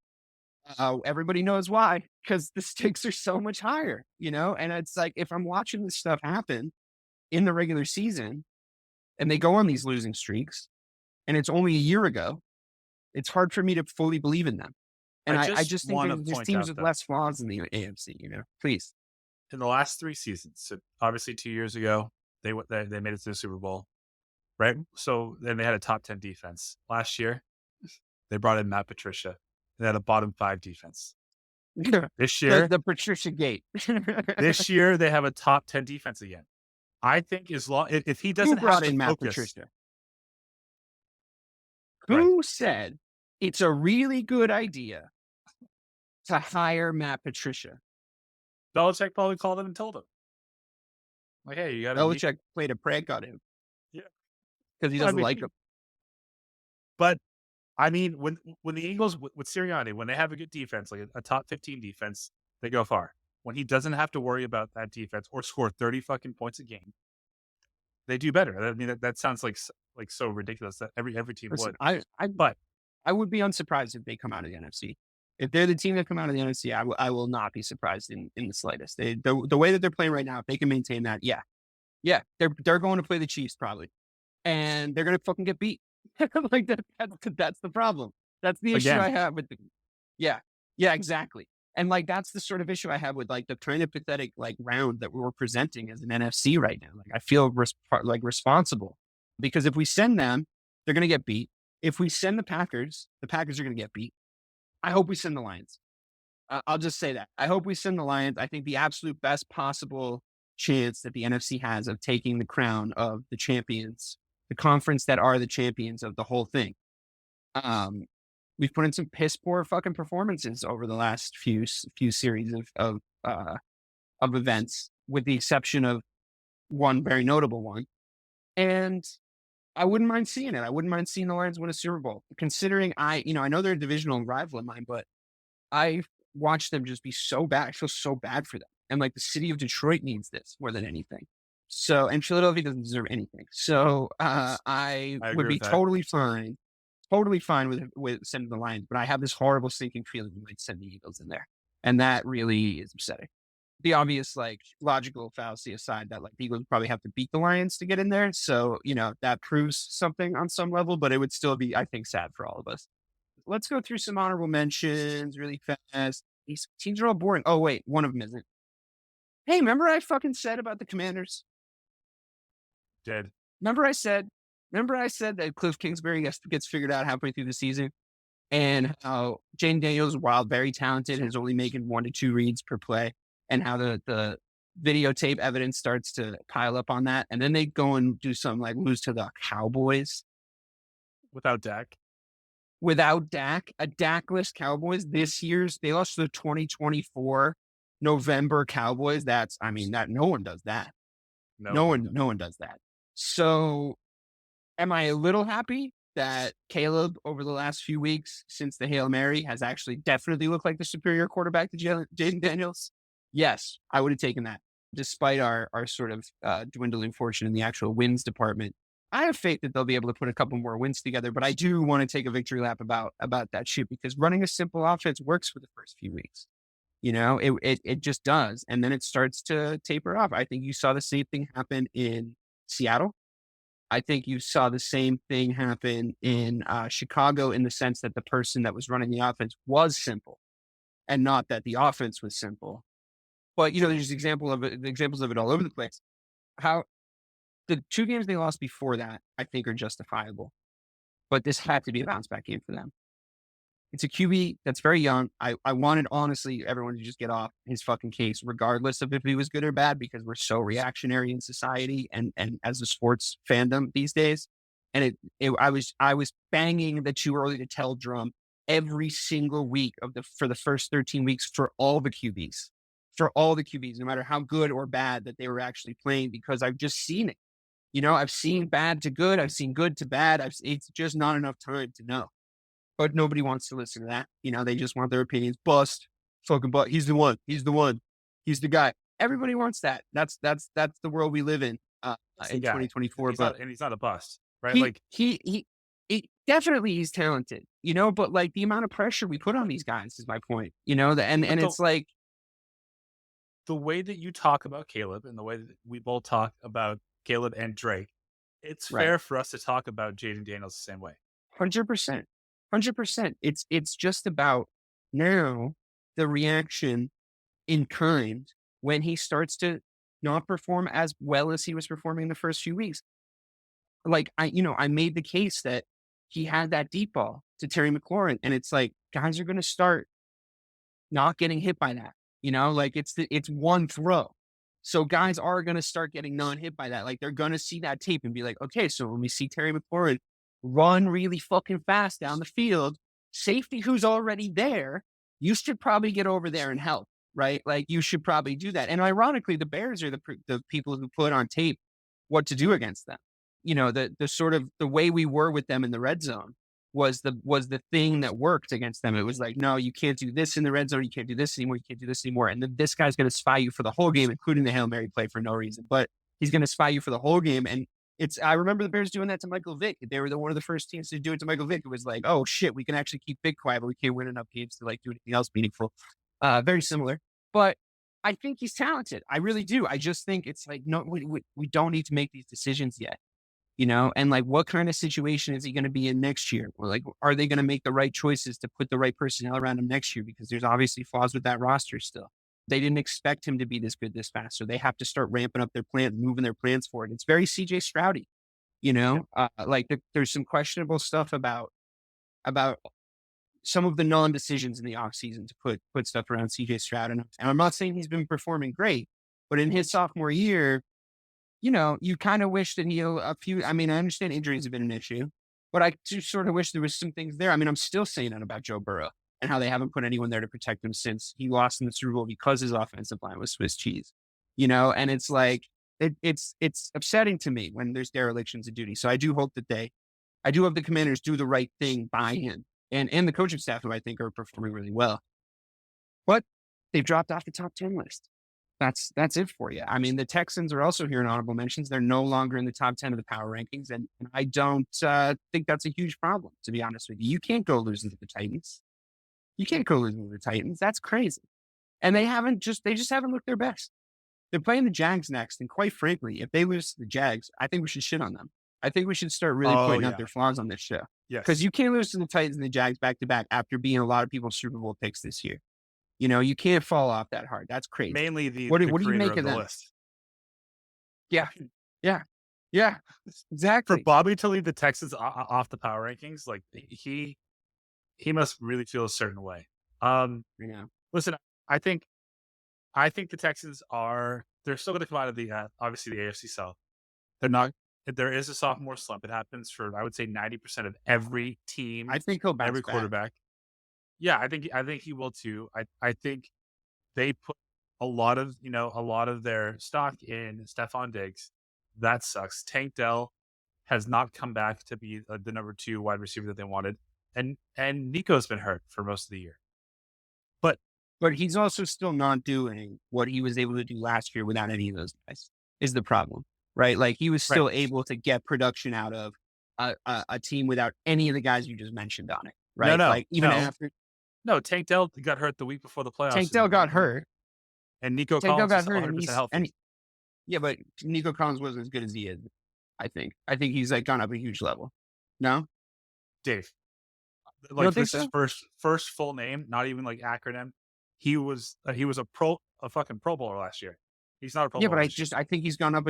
Everybody knows why, because the stakes are so much higher, and it's like, if I'm watching this stuff happen in the regular season and they go on these losing streaks and it's only a year ago, it's hard for me to fully believe in them. And I just think there's teams with less flaws in the AFC, please. In the last 3 seasons, so obviously 2 years ago, they made it to the Super Bowl, right? So then they had a top 10 defense. Last year, they brought in Matt Patricia. They had a bottom 5 defense. This year, the Patricia Gate. This year, they have a top 10 defense again. I think if he doesn't have to Matt focus, Patricia? Who said it's a really good idea to hire Matt Patricia. Belichick probably called him and told him, like, hey, you got to. Belichick played a prank on him. Yeah. Because he doesn't like him. But I mean, when the Eagles with Sirianni, when they have a good defense, like a top 15 defense, they go far. When he doesn't have to worry about that defense or score 30 fucking points a game, they do better. I mean, that sounds like so ridiculous that every team Listen, would. I would be unsurprised if they come out of the NFC. If they're the team that come out of the NFC, I will not be surprised in the slightest. The way that they're playing right now, if they can maintain that, yeah, they're going to play the Chiefs probably, and they're going to fucking get beat. Like that's the problem. That's the issue I have with yeah, exactly. And like that's the sort of issue I have with like the kind of pathetic like round that we're presenting as an NFC right now. Like I feel responsible because if we send them, they're going to get beat. If we send the Packers are going to get beat. I hope we send the Lions. I'll just say that. I hope we send the Lions. I think the absolute best possible chance that the NFC has of taking the crown of the champions, the conference that are the champions of the whole thing. We've put in some piss poor fucking performances over the last few series of events, with the exception of one very notable one. And I wouldn't mind seeing it. I wouldn't mind seeing the Lions win a Super Bowl, considering I know they're a divisional rival of mine, but I watched them just be so bad. I feel so bad for them. And like the city of Detroit needs this more than anything. So, and Philadelphia doesn't deserve anything. So I would be totally fine with sending the Lions, but I have this horrible sinking feeling we might send the Eagles in there. And that really is upsetting. The obvious, like, logical fallacy aside, that like the Eagles probably have to beat the Lions to get in there. So, that proves something on some level, but it would still be, I think, sad for all of us. Let's go through some honorable mentions really fast. These teams are all boring. Oh, wait, one of them isn't. Hey, remember I fucking said about the Commanders? Did. Remember I said that Cliff Kingsbury gets figured out halfway through the season, and how Jane Daniels, while very talented, is only making 1 to 2 reads per play, and how the videotape evidence starts to pile up on that, and then they go and do something like lose to the Cowboys without Dak. Without Dak, a Dak-less Cowboys. They lost to the 2024 November Cowboys. That no one does that. No one does that. So am I a little happy that Caleb over the last few weeks since the Hail Mary has actually definitely looked like the superior quarterback to Jaden Daniels? Yes, I would have taken that. Despite our sort of dwindling fortune in the actual wins department, I have faith that they'll be able to put a couple more wins together, but I do want to take a victory lap about that shit, because running a simple offense works for the first few weeks. It just does. And then it starts to taper off. I think you saw the same thing happen in Seattle. I think you saw the same thing happen in Chicago, in the sense that the person that was running the offense was simple and not that the offense was simple. But, there's examples of it all over the place. How the 2 games they lost before that, I think, are justifiable. But this had to be a bounce back game for them. It's a QB that's very young. I wanted, honestly, everyone to just get off his fucking case, regardless of if he was good or bad, because we're so reactionary in society and as a sports fandom these days. And I was banging the too early to tell drum every single week for the first 13 weeks for all the QBs, no matter how good or bad that they were actually playing, because I've just seen it. I've seen bad to good. I've seen good to bad. It's just not enough time to know. But nobody wants to listen to that. They just want their opinions. Bust. Fucking bust. He's the one. He's the guy. Everybody wants that. That's the world we live in 2024. And he's not a bust, right? He definitely, he's talented, but like the amount of pressure we put on these guys is my point, and it's like the way that you talk about Caleb and the way that we both talk about Caleb and Drake, it's fair for us to talk about Jaden Daniels the same way. 100%. 100%. It's just about now the reaction in kind when he starts to not perform as well as he was performing the first few weeks. Like I made the case that he had that deep ball to Terry McLaurin, and it's like guys are going to start not getting hit by that. Like it's one throw. So guys are going to start getting non-hit by that. Like they're going to see that tape and be like, okay, so when we see Terry McLaurin run really fucking fast down the field, safety who's already there, you should probably get over there and help, right? Like you should probably do that. And ironically, the Bears are the people who put on tape what to do against them. The sort of the way we were with them in the red zone was the thing that worked against them. It was like, no, you can't do this in the red zone. You can't do this anymore. You can't do this anymore. And then this guy's going to spy you for the whole game, including the Hail Mary play for no reason, but he's going to spy you for the whole game. And I remember the Bears doing that to Michael Vick. They were one of the first teams to do it to Michael Vick. It was like, oh shit, we can actually keep Vick quiet, but we can't win enough games to like do anything else meaningful. Very similar, but I think he's talented. I really do. I just think it's like, no, we don't need to make these decisions yet, and like, what kind of situation is he going to be in next year? Or like, are they going to make the right choices to put the right personnel around him next year? Because there's obviously flaws with that roster still. They didn't expect him to be this good this fast. So they have to start ramping up their plans, moving their plans forward. It's very CJ Stroudy, like there's some questionable stuff about some of the non-decisions in the offseason to put stuff around CJ Stroud. And I'm not saying he's been performing great, but in his sophomore year, you kind of wish that I understand injuries have been an issue, but I just sort of wish there was some things there. I mean, I'm still saying that about Joe Burrow and how they haven't put anyone there to protect him since he lost in the Super Bowl because his offensive line was Swiss cheese, and it's like, it's upsetting to me when there's derelictions of duty. So I do hope that I do hope the Commanders do the right thing by him and the coaching staff, who I think are performing really well, but they've dropped off the top 10 list. That's it for you. I mean, the Texans are also here in honorable mentions. They're no longer in the top 10 of the power rankings. And I don't think that's a huge problem, to be honest with you. You can't go losing to the Titans. You can't go losing to the Titans. That's crazy. And they just haven't looked their best. They're playing the Jags next. And quite frankly, if they lose to the Jags, I think we should shit on them. I think we should start really pointing out their flaws on this show. Yes. Because you can't lose to the Titans and the Jags back to back after being a lot of people's Super Bowl picks this year. You can't fall off that hard. That's crazy. Mainly what do you make of that list? Yeah, exactly. For Bobby to leave the Texans off the power rankings, like he must really feel a certain way. Listen, I think the Texans they're still going to come out of the obviously the AFC South. They're not. There is a sophomore slump. It happens for, I would say, 90% of every team. I think he'll bounce every quarterback. back. Yeah, I think he will too. I think they put a lot of their stock in Stephon Diggs. That sucks. Tank Dell has not come back to be the number 2 wide receiver that they wanted, and Nico's been hurt for most of the year. But he's also still not doing what he was able to do last year without any of those guys. Is the problem, right? Like he was still able to get production out of a team without any of the guys you just mentioned on it, right? No, like even after. No, Tank Dell got hurt the week before the playoffs. Tank Dell got hurt. And Nico Collins got hurt 100% healthy. Yeah, but Nico Collins wasn't as good as he is, I think. I think he's like gone up a huge level. No? Dave. Like this is first full name, not even like acronym. He was a fucking Pro Bowler last year. He's not a Pro Bowler. Yeah, but I think he's gone up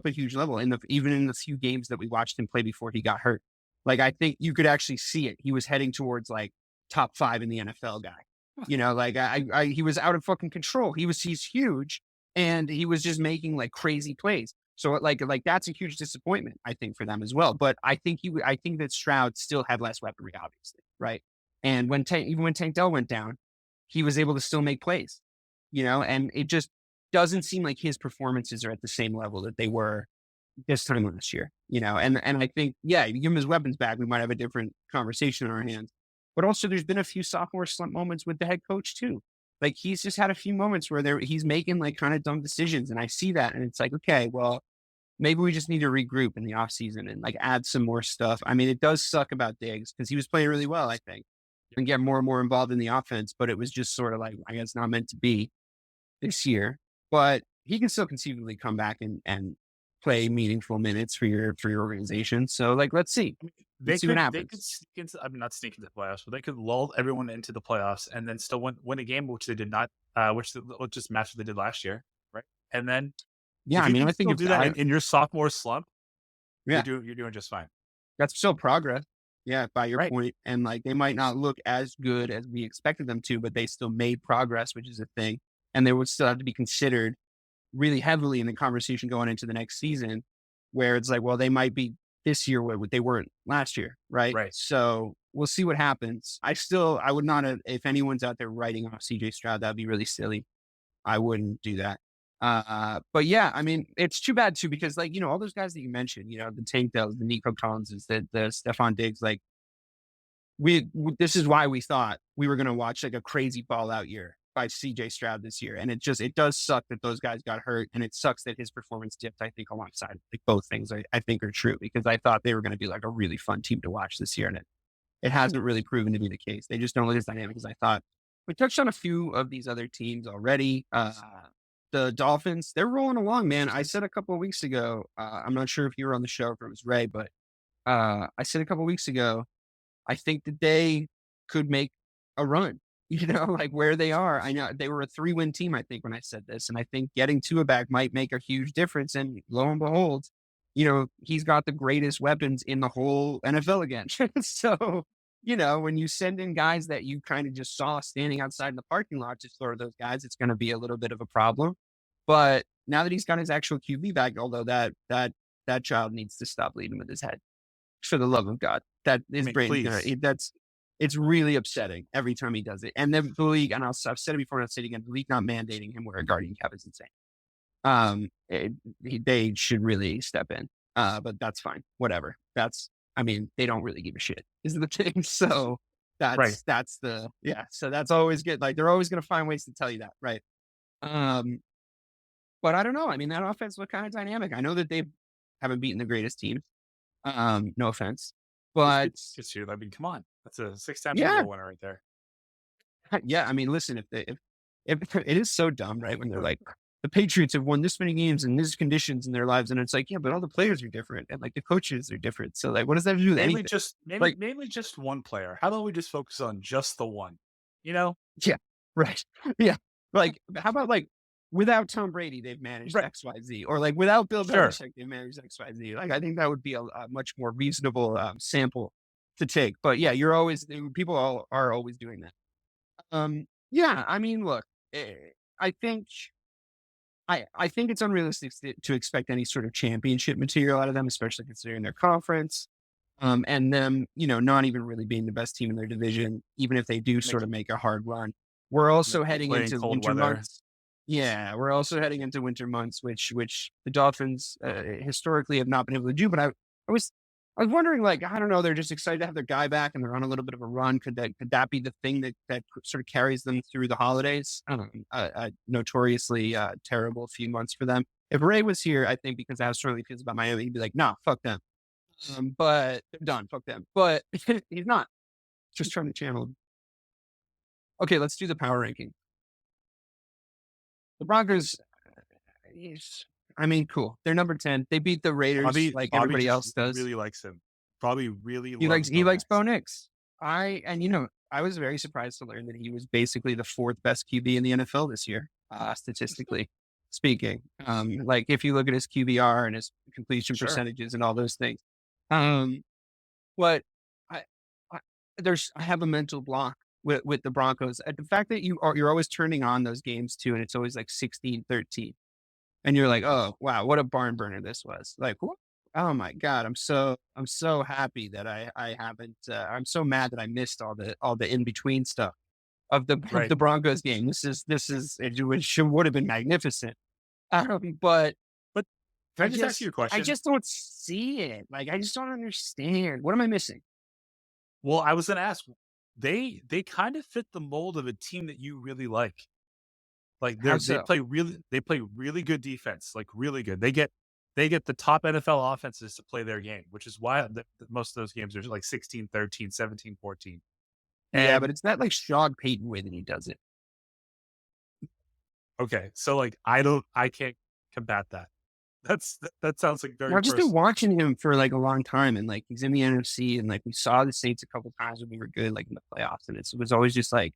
a huge level even in the few games that we watched him play before he got hurt. Like I think you could actually see it. He was heading towards like top 5 in the NFL guy. Like he was out of fucking control. He's huge and he was just making like crazy plays. So like that's a huge disappointment, I think, for them as well. But I think that Stroud still had less weaponry, obviously, right? And even when Tank Dell went down, he was able to still make plays, and it just doesn't seem like his performances are at the same level that they were this time last year, and I think, yeah, if you give him his weapons back, we might have a different conversation on our hands. But also there's been a few sophomore slump moments with the head coach too. Like he's just had a few moments where he's making like kind of dumb decisions. And I see that. And it's like, okay, well, maybe we just need to regroup in the off season and like add some more stuff. I mean, it does suck about Diggs because he was playing really well, I think, and get more and more involved in the offense, but it was just sort of like, I guess not meant to be this year, but he can still conceivably come back and play meaningful minutes for your organization. So like, let's see. Let's see what happens. They could sneak into, not sneak into the playoffs, but they could lull everyone into the playoffs and then still win a game, which they did not, which just matched what they did last year, right? And then, yeah, I mean, I think if you do that in your sophomore slump, yeah, you're doing just fine. That's still progress. Yeah, by your point. And like, they might not look as good as we expected them to, but they still made progress, which is a thing. And they would still have to be considered really heavily in the conversation going into the next season, where it's like, well, they might be this year what they weren't last year, right? Right. So we'll see what happens. I would not have, if anyone's out there writing off CJ Stroud, that'd be really silly. I wouldn't do that. But yeah, I mean, it's too bad too, because like, all those guys that you mentioned, the Tank Dells, the Nico Collinses, the Stephon Diggs, like this is why we thought we were going to watch like a crazy ball out year by CJ Stroud this year. And it does suck that those guys got hurt, and it sucks that his performance dipped, I think, alongside. Like both things I think are true, because I thought they were going to be like a really fun team to watch this year. And it hasn't really proven to be the case. They just don't look as dynamic as I thought. We touched on a few of these other teams already. The Dolphins, they're rolling along, man. I said a couple of weeks ago, I'm not sure if you were on the show, if it was Ray, but I said a couple of weeks ago, I think that they could make a run, like where they are. I know they were a 3-win team, I think, when I said this. And I think getting Tua back might make a huge difference. And lo and behold, he's got the greatest weapons in the whole NFL again. So, when you send in guys that you kind of just saw standing outside in the parking lot to throw those guys, it's going to be a little bit of a problem. But now that he's got his actual QB back, although that child needs to stop leading with his head, for the love of God, that is it's really upsetting every time he does it. And then the league, and I've said it before and I'll say it again, the league not mandating him wear a guardian cap is insane. They should really step in. But that's fine. Whatever. They don't really give a shit is the thing. So that's so that's always good. Like they're always going to find ways to tell you that. Right. But I don't know. I mean, that offense looked kind of dynamic. I know that they haven't beaten the greatest teams. No offense, but it's here. I mean, come on. That's a 6-time Super Bowl winner right there. Yeah. I mean, listen, if it is so dumb, right? When they're like, the Patriots have won this many games in these conditions in their lives. And it's like, yeah, but all the players are different and like the coaches are different. So like, what does that have to do with anything? Mainly just one player. How about we just focus on just the one, Yeah. Right. Yeah. Like, how about like without Tom Brady, they've managed X, Y, Z, or like without Bill Belichick, they've managed X, Y, Z. Like, I think that would be a much more reasonable sample to take. But yeah, people are always doing that. Yeah. I mean, look, I think it's unrealistic to expect any sort of championship material out of them, especially considering their conference, and them, not even really being the best team in their division, even if they do sort of make a hard run. We're also heading into winter months. Yeah, we're also heading into winter months, which the Dolphins historically have not been able to do. But I was wondering, like, I don't know, they're just excited to have their guy back, and they're on a little bit of a run. Could that be the thing that sort of carries them through the holidays? I don't know. A notoriously terrible few months for them. If Ray was here, I think, because how strongly he feels about Miami, he'd be like, nah, fuck them. But they're done, fuck them. But he's not. Just trying to channel him. Okay, let's do the power ranking. The Broncos, cool. They're number 10. They beat the Raiders like everybody else does. Really likes him. Probably really he likes Bo Nix. I was very surprised to learn that he was basically the 4th best QB in the NFL this year, statistically speaking. Like if you look at his QBR and his completion percentages and all those things. But I have a mental block with the Broncos. The fact that you're always turning on those games too, and it's always like 16-13. And you're like, oh wow, what a barn burner this was. Like, oh my God, I'm so happy that I haven't I'm so mad that I missed all the in-between stuff of the Broncos game. It would have been magnificent. But can I just ask you a question? I just don't see it. Like, I just don't understand. What am I missing? Well, I was going to ask, they kind of fit the mold of a team that you really like. Like they play really good defense, like really good. They get the top NFL offenses to play their game, which is why most of those games are like 16-13, 17-14. Yeah, but it's not like Sean Payton way that he does it. Okay, so like I can't combat that. That sounds like very. I've just been watching him for like a long time, and like he's in the NFC, and like we saw the Saints a couple times when we were good, like in the playoffs, and it was always just like,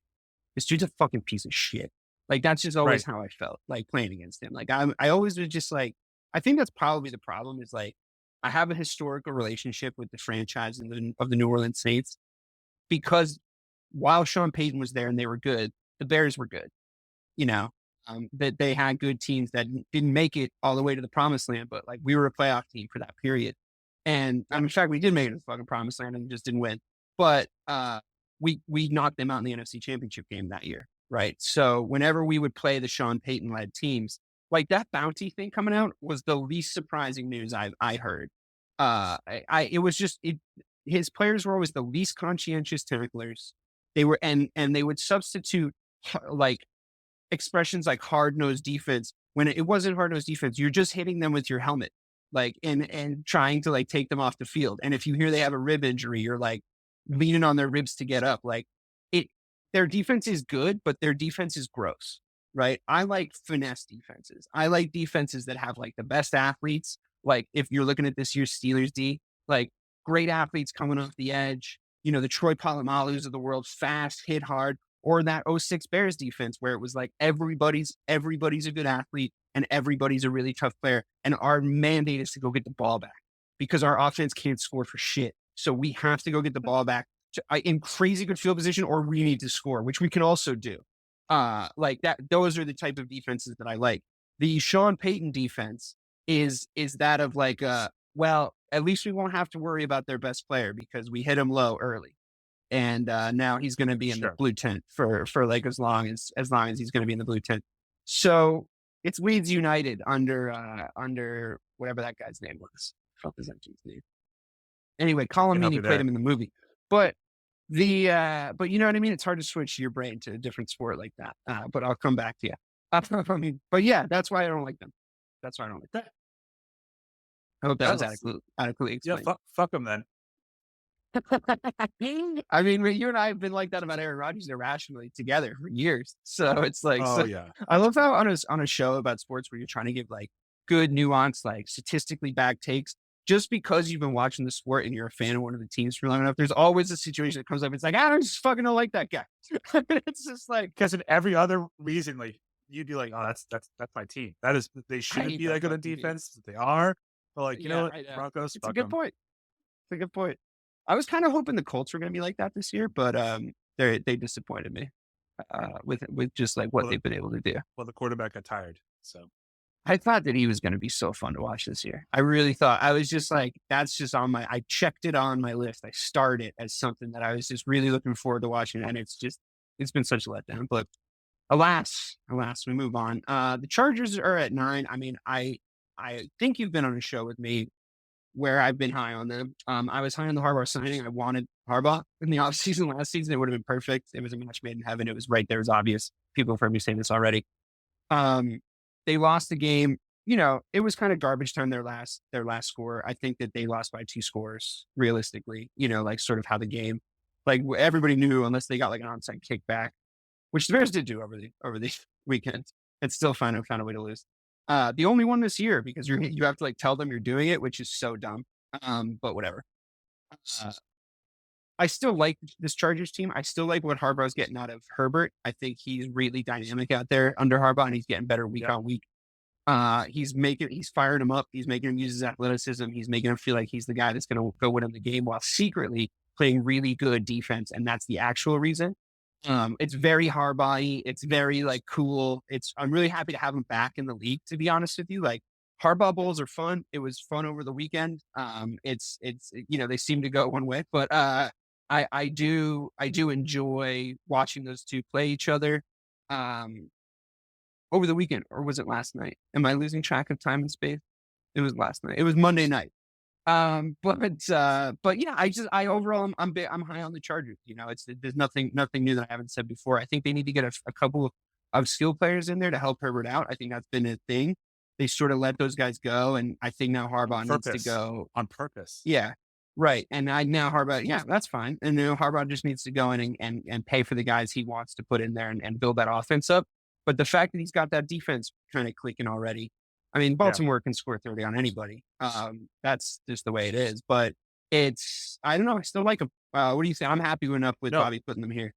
this dude's a fucking piece of shit. Like that's just always how I felt like playing against him. Like I always was just like, I think that's probably the problem is like I have a historical relationship with the franchise of the New Orleans Saints because while Sean Payton was there and they were good, the Bears were good. That they had good teams that didn't make it all the way to the promised land, but like we were a playoff team for that period. And in fact, we did make it to the fucking promised land and just didn't win. but we knocked them out in the NFC Championship game that year, right? So whenever we would play the Sean Payton led teams, like that bounty thing coming out was the least surprising news I heard. It was just his players were always the least conscientious tacklers. They were and they would substitute like expressions like hard nosed defense when it wasn't hard nosed defense. You're just hitting them with your helmet, like and trying to like take them off the field. And if you hear they have a rib injury, you're like leaning on their ribs to get up. Like it, their defense is good, but their defense is gross, right? I like finesse defenses. I like defenses that have like the best athletes. Like if you're looking at this year's Steelers D, like great athletes coming off the edge, the Troy Polamalu's of the world, fast, hit hard, or that '06 Bears defense where it was like everybody's a good athlete and everybody's a really tough player. And our mandate is to go get the ball back because our offense can't score for shit. So we have to go get the ball back in crazy good field position, or we need to score, which we can also do. Like that, those are the type of defenses that I like. The Sean Payton defense is that of like, well, at least we won't have to worry about their best player because we hit him low early. And now he's going to be in the blue tent for like as long as he's going to be in the blue tent. So it's Leeds United under whatever that guy's name was. Fuck is that dude's name? Anyway, Colin Meaney played him in the movie. But but you know what I mean? It's hard to switch your brain to a different sport like that. But I'll come back to you. But yeah, that's why I don't like them. That's why I don't like that. I hope that was adequately explained. Yeah, fuck them then. I mean, you and I have been like that about Aaron Rodgers irrationally together for years. So it's like, yeah. I love how on a show about sports where you're trying to give like good nuance, like statistically backed takes, just because you've been watching the sport and you're a fan of one of the teams for long enough, there's always a situation that comes up. It's like, I just fucking don't like that guy. It's just like, because in every other reason, like you'd be like, oh, that's my team. That is, they shouldn't be that good on defense. They are. But like, you know what, Broncos. It's a good point. It's a good point. I was kind of hoping the Colts were going to be like that this year, but they disappointed me with just like what they've been able to do. Well, the quarterback got tired, so I thought that he was going to be so fun to watch this year. I really thought. I was just like, that's just I checked it on my list. I starred it as something that I was just really looking forward to watching, and it's been such a letdown. But alas, we move on. The Chargers are at 9. I mean, I think you've been on a show with me where I've been high on them. I was high on the Harbaugh signing. I wanted Harbaugh in the offseason last season. It would have been perfect. It was a match made in heaven. It was right there. It was obvious. People have heard me say this already. They lost the game. It was kind of garbage time, their last score. I think that they lost by 2 scores, realistically, like sort of how the game, like everybody knew unless they got like an onside kickback, which the Bears did do over the weekend. It's still found a way to lose. The only one this year because you have to like tell them you're doing it, which is so dumb. But whatever. I still like this Chargers team. I still like what Harbaugh's getting out of Herbert. I think he's really dynamic out there under Harbaugh, and he's getting better week on week. He's firing him up. He's making him use his athleticism. He's making him feel like he's the guy that's going to go win him the game while secretly playing really good defense. And that's the actual reason. It's very Harbaugh-y. It's very like cool. I'm really happy to have him back in the league, to be honest with you. Like Harbaugh Bowls are fun. It was fun over the weekend. It's they seem to go one way, but I do enjoy watching those two play each other. Over the weekend, or was it last night? Am I losing track of time and space? It was last night. It was Monday night. But yeah, I overall I'm high on the Chargers. There's nothing new that I haven't said before. I think they need to get a couple of skill players in there to help Herbert out. I think that's been a thing. They sort of let those guys go, and I think now Harbaugh needs to go on purpose. Yeah, right. And now Harbaugh, yeah, that's fine. And now Harbaugh just needs to go in and pay for the guys he wants to put in there and build that offense up. But the fact that he's got that defense kind of clicking already. I mean, Baltimore can score 30 on anybody. That's just the way it is. But I don't know. I still like him. What do you say? I'm happy enough with Bobby putting them here.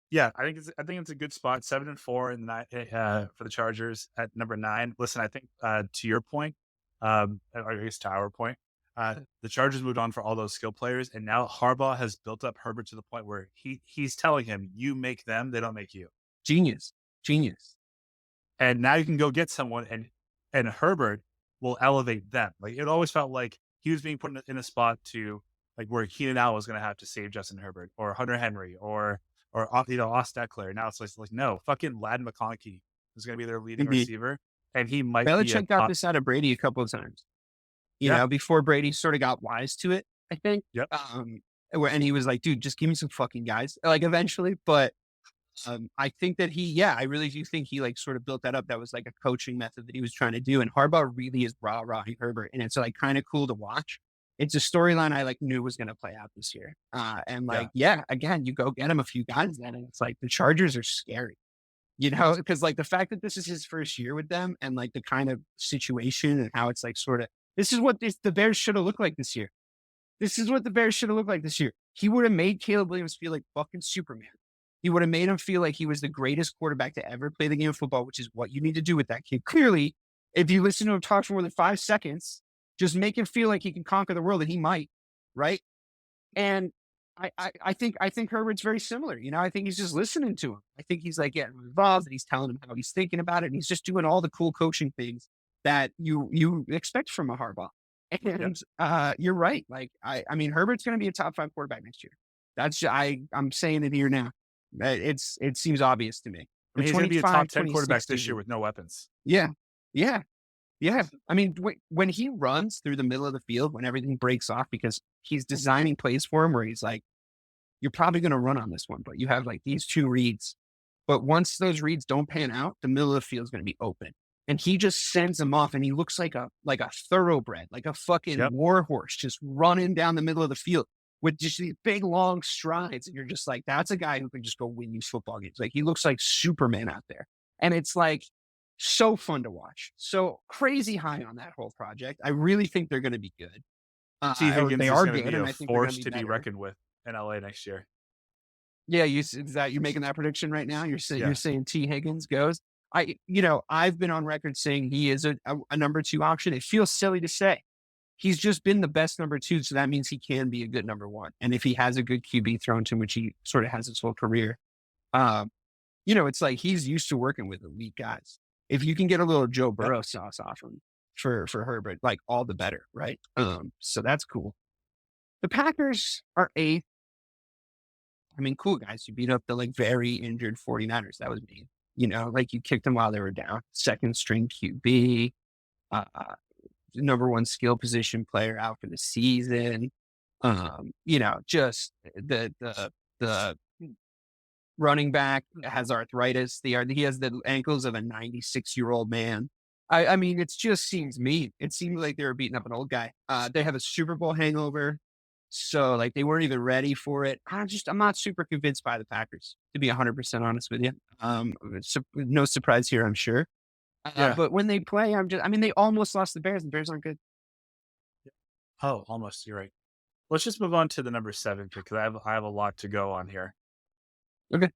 Yeah, I think it's a good spot. 7-4 in the for the Chargers at number 9. Listen, I think to your point, or I guess to our point, the Chargers moved on for all those skill players, and now Harbaugh has built up Herbert to the point where he's telling him, "You make them, they don't make you." Genius. And now you can go get someone, and Herbert will elevate them. Like it always felt like he was being put in a spot to like where Keenan Allen was going to have to save Justin Herbert or Hunter Henry or Austin Eckler. Now it's like no, fucking Lad McConkey is going to be their leading receiver, and he might be Belichick got this out of Brady a couple of times. You know, before Brady sort of got wise to it, I think. Yep. And he was like, dude, just give me some fucking guys, like eventually. But I think that I really do think he like sort of built that up. That was like a coaching method that he was trying to do. And Harbaugh really is rah-rahing Herbert. And it's like kind of cool to watch. It's a storyline I like knew was going to play out this year. And like, again, you go get him a few guys then. And it's like the Chargers are scary, you know, because like the fact that this is his first year with them and like the kind of situation and how it's like sort of, this is what the Bears should have looked like this year. This is what the Bears should have looked like this year. He would have made Caleb Williams feel like fucking Superman. He would have made him feel like he was the greatest quarterback to ever play the game of football, which is what you need to do with that kid. Clearly, if you listen to him talk for more than 5 seconds, just make him feel like he can conquer the world, and he might, right? And I think Herbert's very similar. You know, I think he's just listening to him. I think he's like getting involved, and he's telling him how he's thinking about it, and he's just doing all the cool coaching things that you expect from a Harbaugh. And you're right. Like I mean, Herbert's going to be a top 5 quarterback next year. That's I'm saying it here now. It seems obvious to me. I mean, he's going to be a top 10 quarterback this year with no weapons. Yeah. I mean, when he runs through the middle of the field, when everything breaks off, because he's designing plays for him where he's like, you're probably going to run on this one, but you have like these 2 reads. But once those reads don't pan out, the middle of the field is going to be open. And he just sends them off, and he looks like a thoroughbred, like a fucking war horse, just running down the middle of the field with just these big, long strides. And you're just like, that's a guy who can just go win these football games. Like, he looks like Superman out there. And it's like so fun to watch. So crazy high on that whole project. I really think they're going to be good. T. Higgins they is are going to good, be and a I think force to be reckoned with in LA next year. Yeah, you're making that prediction right now? You're saying T. Higgins goes? I've been on record saying he is a number 2 option. It feels silly to say. He's just been the best number 2, so that means he can be a good number 1. And if he has a good QB thrown to him, which he sort of has his whole career, it's like he's used to working with elite guys. If you can get a little Joe Burrow sauce off him for Herbert, like all the better, right? So that's cool. The Packers are 8th. I mean, cool guys. You beat up the like very injured 49ers. That was mean. You know, like you kicked them while they were down. 2nd string QB, number 1 skill position player out for the season. Just the running back has arthritis. He has the ankles of a 96-year-old man. I mean, it just seems mean. It seems like they were beating up an old guy. They have a Super Bowl hangover. So like they weren't even ready for it. I'm not super convinced by the Packers, to be 100% honest with you. No surprise here, I'm sure. But when they play, they almost lost the Bears, and the Bears aren't good. Oh, almost. You're right. Let's just move on to the number 7 pick, because I have a lot to go on here. Okay.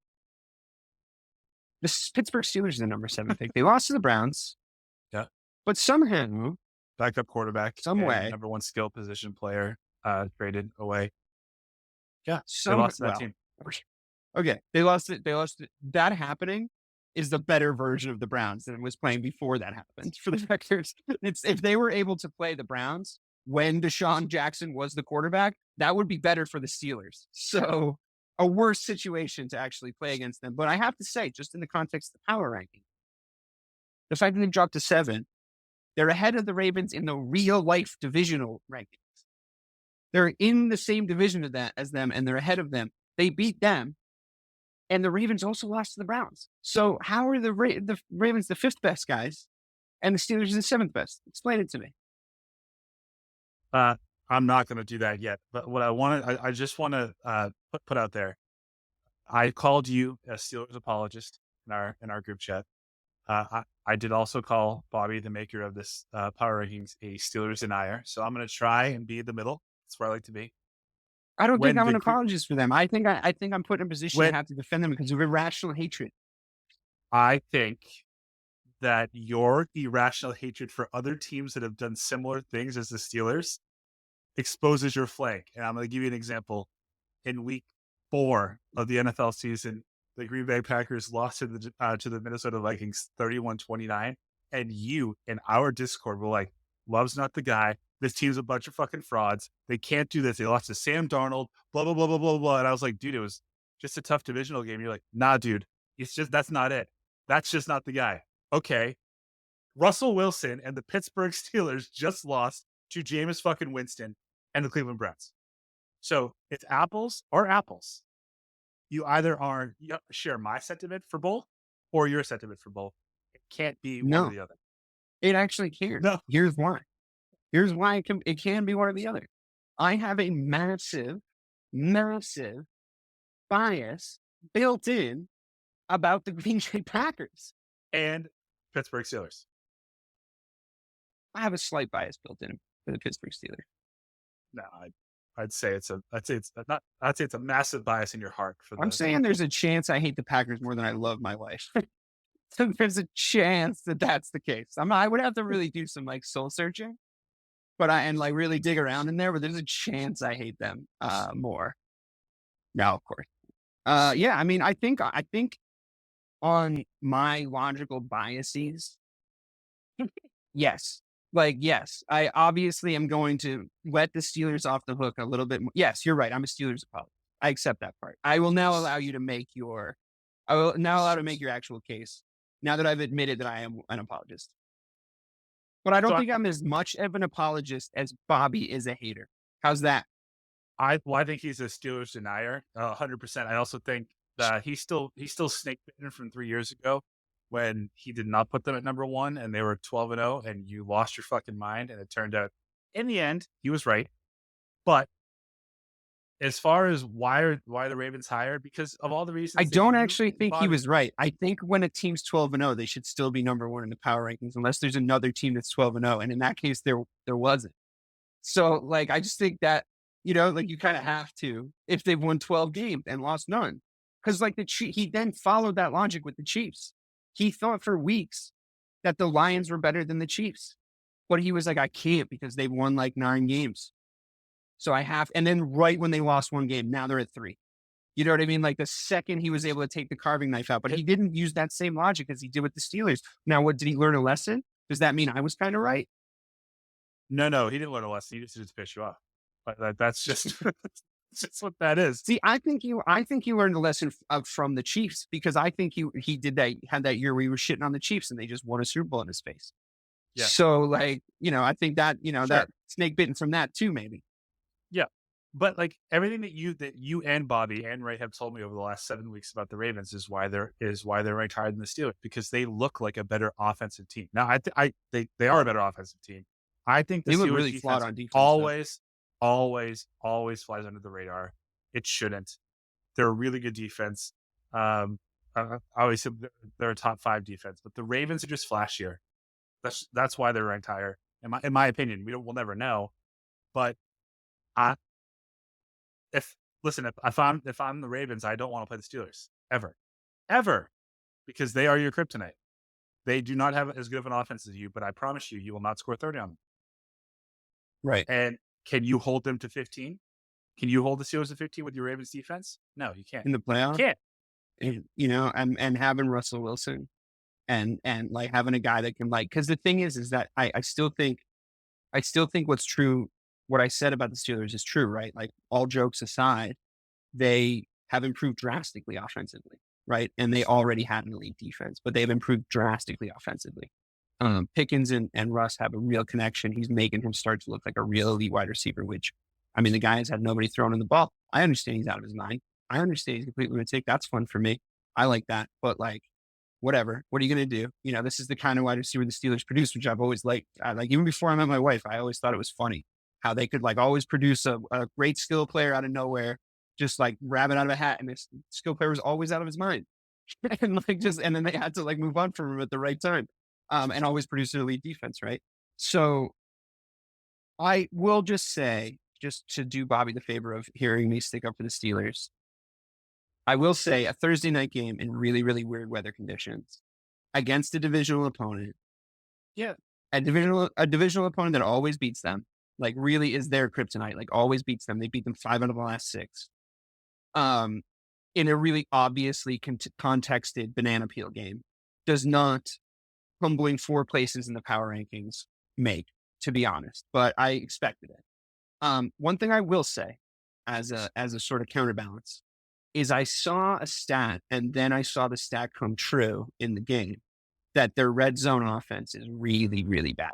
The Pittsburgh Steelers are the number 7 pick. They lost to the Browns. Yeah. But somehow, backup quarterback, some way, number 1 skill position player, traded away. Yeah. They lost to that team. Okay. They lost it. That happening is the better version of the Browns than was playing before that happened for the Packers. If they were able to play the Browns when Deshaun Jackson was the quarterback, that would be better for the Steelers. So a worse situation to actually play against them. But I have to say, just in the context of the power ranking, the fact that they dropped to 7, they're ahead of the Ravens in the real life divisional rankings. They're in the same division as them, and they're ahead of them. They beat them, and the Ravens also lost to the Browns. So how are the Ravens the 5th best guys, and the Steelers the 7th best? Explain it to me. I'm not going to do that yet. But what I just want to put out there. I called you a Steelers apologist in our group chat. I did also call Bobby, the maker of this power rankings, a Steelers denier. So I'm going to try and be in the middle. That's where I like to be. I don't think I'm an apologist for them. I think I'm put in a position to have to defend them because of irrational hatred. I think that your irrational hatred for other teams that have done similar things as the Steelers exposes your flank. And I'm going to give you an example. In week 4 of the NFL season, the Green Bay Packers lost to the Minnesota Vikings 31-29. And you in our Discord were like, Love's not the guy. this team's a bunch of fucking frauds. They can't do this. They lost to Sam Darnold, blah, blah, blah, blah, blah, blah. And I was like, dude, it was just a tough divisional game. You're like, nah, dude, it's just, that's not it. That's just not the guy. Okay. Russell Wilson and the Pittsburgh Steelers just lost to Jameis fucking Winston and the Cleveland Browns. So it's apples or apples. You either share my sentiment for both or your sentiment for both. It can't be one or the other. It actually can't. No. Here's why. Here's why it can be one or the other. I have a massive bias built in about the Green Bay Packers and Pittsburgh Steelers. I have a slight bias built in for the Pittsburgh Steelers. No, I'd say it's a massive bias in your heart. I'm saying there's a chance I hate the Packers more than I love my wife. So there's a chance that that's the case. I would have to really do some like soul searching, and really dig around in there. But there's a chance I hate them more. No, of course. Yeah, I mean, I think on my logical biases, yes. Yes, I obviously am going to let the Steelers off the hook a little bit more. Yes, you're right. I'm a Steelers apologist. I accept that part. I will now allow you to make your actual case now that I've admitted that I am an apologist. But I don't think I'm as much of an apologist as Bobby is a hater. How's that? I think he's a Steelers denier, 100%. I also think that he's still snake bitten from 3 years ago when he did not put them at number 1 and they were 12-0 and you lost your fucking mind. And it turned out in the end, he was right. But as far as why the Ravens higher, because of all the reasons. I don't actually think he was right. I think when a team's 12-0, they should still be number 1 in the power rankings, unless there's another team that's 12-0. And in that case, there wasn't. So I just think that, you kind of have to, if they've won 12 games and lost none, because he then followed that logic with the Chiefs. He thought for weeks that the Lions were better than the Chiefs, but he was like, I can't because they've won 9 games. So I have, and then right when they lost 1 game, now they're at 3. You know what I mean? The second he was able to take the carving knife out, but he didn't use that same logic as he did with the Steelers. Now, did he learn a lesson? Does that mean I was kind of right? No, he didn't learn a lesson. He just did to piss you off. But that's just that's just what that is. See, I think you learned a lesson from the Chiefs, because I think he had that year where he was shitting on the Chiefs and they just won a Super Bowl in his face. Yeah. So I think that, sure, that snake bitten from that too, maybe. Yeah. But everything that you and Bobby and Ray have told me over the last 7 weeks about the Ravens is why they're ranked higher than the Steelers, because they look like a better offensive team. Now they are a better offensive team. I think the Steelers really flawed on defense. Always flies under the radar. It shouldn't. They're a really good defense. Obviously they're a top 5 defense, but the Ravens are just flashier. That's why they're ranked higher. In my opinion, we'll never know. But if I'm the Ravens, I don't want to play the Steelers ever, because they are your kryptonite. They do not have as good of an offense as you, but I promise you will not score 30 on them. Right. And can you hold them to 15? Can you hold the Steelers to 15 with your Ravens defense? No, you can't. In the playoffs? You can't. And having Russell Wilson and having a guy that can because the thing is that I still think what's true, what I said about the Steelers is true, right? All jokes aside, they have improved drastically offensively, right? And they already had an elite defense, but they've improved drastically offensively. Pickens and Russ have a real connection. He's making him start to look like a real elite wide receiver, which, the guy has had nobody throwing in the ball. I understand he's out of his mind. I understand he's completely lunatic. That's fun for me. I like that. But whatever. What are you going to do? This is the kind of wide receiver the Steelers produce, which I've always liked. Even before I met my wife, I always thought it was funny how they could always produce a great skill player out of nowhere, just grab it out of a hat. And this skill player was always out of his mind. And then they had to move on from him at the right time. And always produce an elite defense, right? So I will just say, just to do Bobby the favor of hearing me stick up for the Steelers, I will say a Thursday night game in really, really weird weather conditions against a divisional opponent. Yeah. A divisional opponent that always beats them, really is their kryptonite, always beats them. They beat them 5 out of the last 6. In a really obviously contexted banana peel game, does not humbling 4 places in the power rankings make. to be honest, but I expected it. One thing I will say as a sort of counterbalance is I saw a stat, and then I saw the stat come true in the game, that their red zone offense is really, really bad.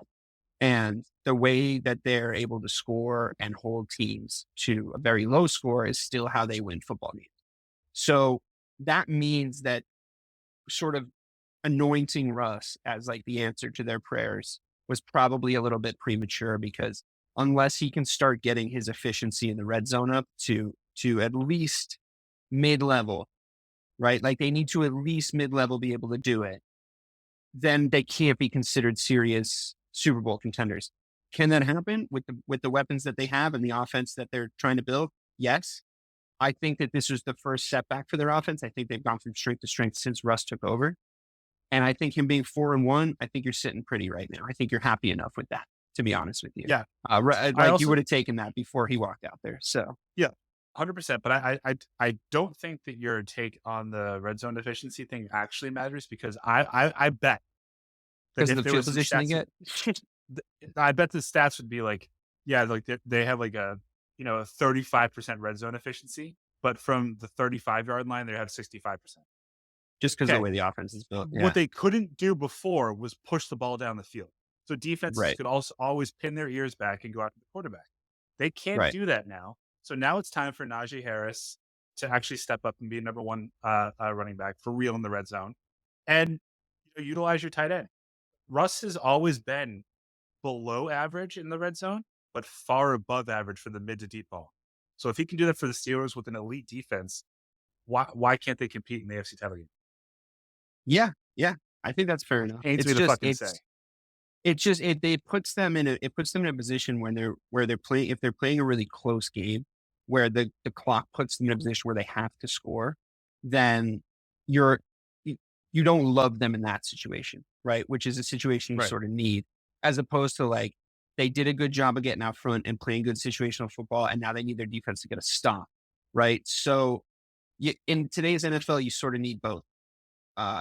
And the way that they're able to score and hold teams to a very low score is still how they win football games. So that means that sort of anointing Russ as like the answer to their prayers was probably a little bit premature, because unless he can start getting his efficiency in the red zone up to at least mid-level, right? Like they need to at least mid-level be able to do it. Then they can't be considered serious Super Bowl contenders. Can that happen with the weapons that they have and the offense that they're trying to build? Yes. I think that this was the first setback for their offense. I think they've gone from strength to strength since Russ took over. And I think him being 4-1, I think you're sitting pretty right now. I think you're happy enough with that, to be honest with you. Yeah. You would have taken that before he walked out there. So yeah, 100%. But I don't think that your take on the red zone efficiency thing actually matters, because I bet because of the field positioning it. I bet the stats would be like, yeah, like they have like a 35% red zone efficiency, but from the 35-yard line, they have 65%. Just because of the way the offense is built. Yeah. What they couldn't do before was push the ball down the field. So defenses could also always pin their ears back and go after the quarterback. They can't do that now. So now it's time for Najee Harris to actually step up and be a number one running back for real in the red zone, and utilize your tight end. Russ has always been below average in the red zone, but far above average for the mid to deep ball. So if he can do that for the Steelers with an elite defense, why can't they compete in the AFC title game? Yeah, I think that's fair enough. It puts them in a position where they're playing, if they're playing a really close game where the clock puts them in a position where they have to score, then you don't love them in that situation, right? Which is a situation you sort of need, as opposed to like they did a good job of getting out front and playing good situational football, and now they need their defense to get a stop, right? So in today's NFL, you sort of need both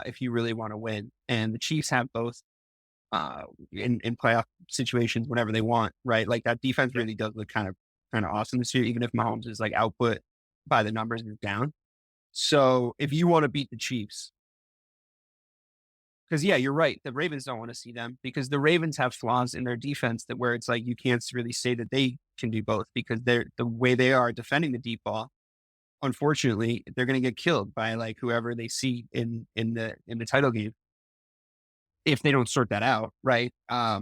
if you really want to win, and the Chiefs have both in playoff situations whenever they want, right? Like that defense really does look kind of awesome this year, even if Mahomes is like output by the numbers is down. So if you want to beat the Chiefs, because you're right, the Ravens don't want to see them, because the Ravens have flaws in their defense that where it's like you can't really say that they can do both, because they're the way they are defending the deep ball. Unfortunately, they're going to get killed by like whoever they see in the title game if they don't sort that out, right?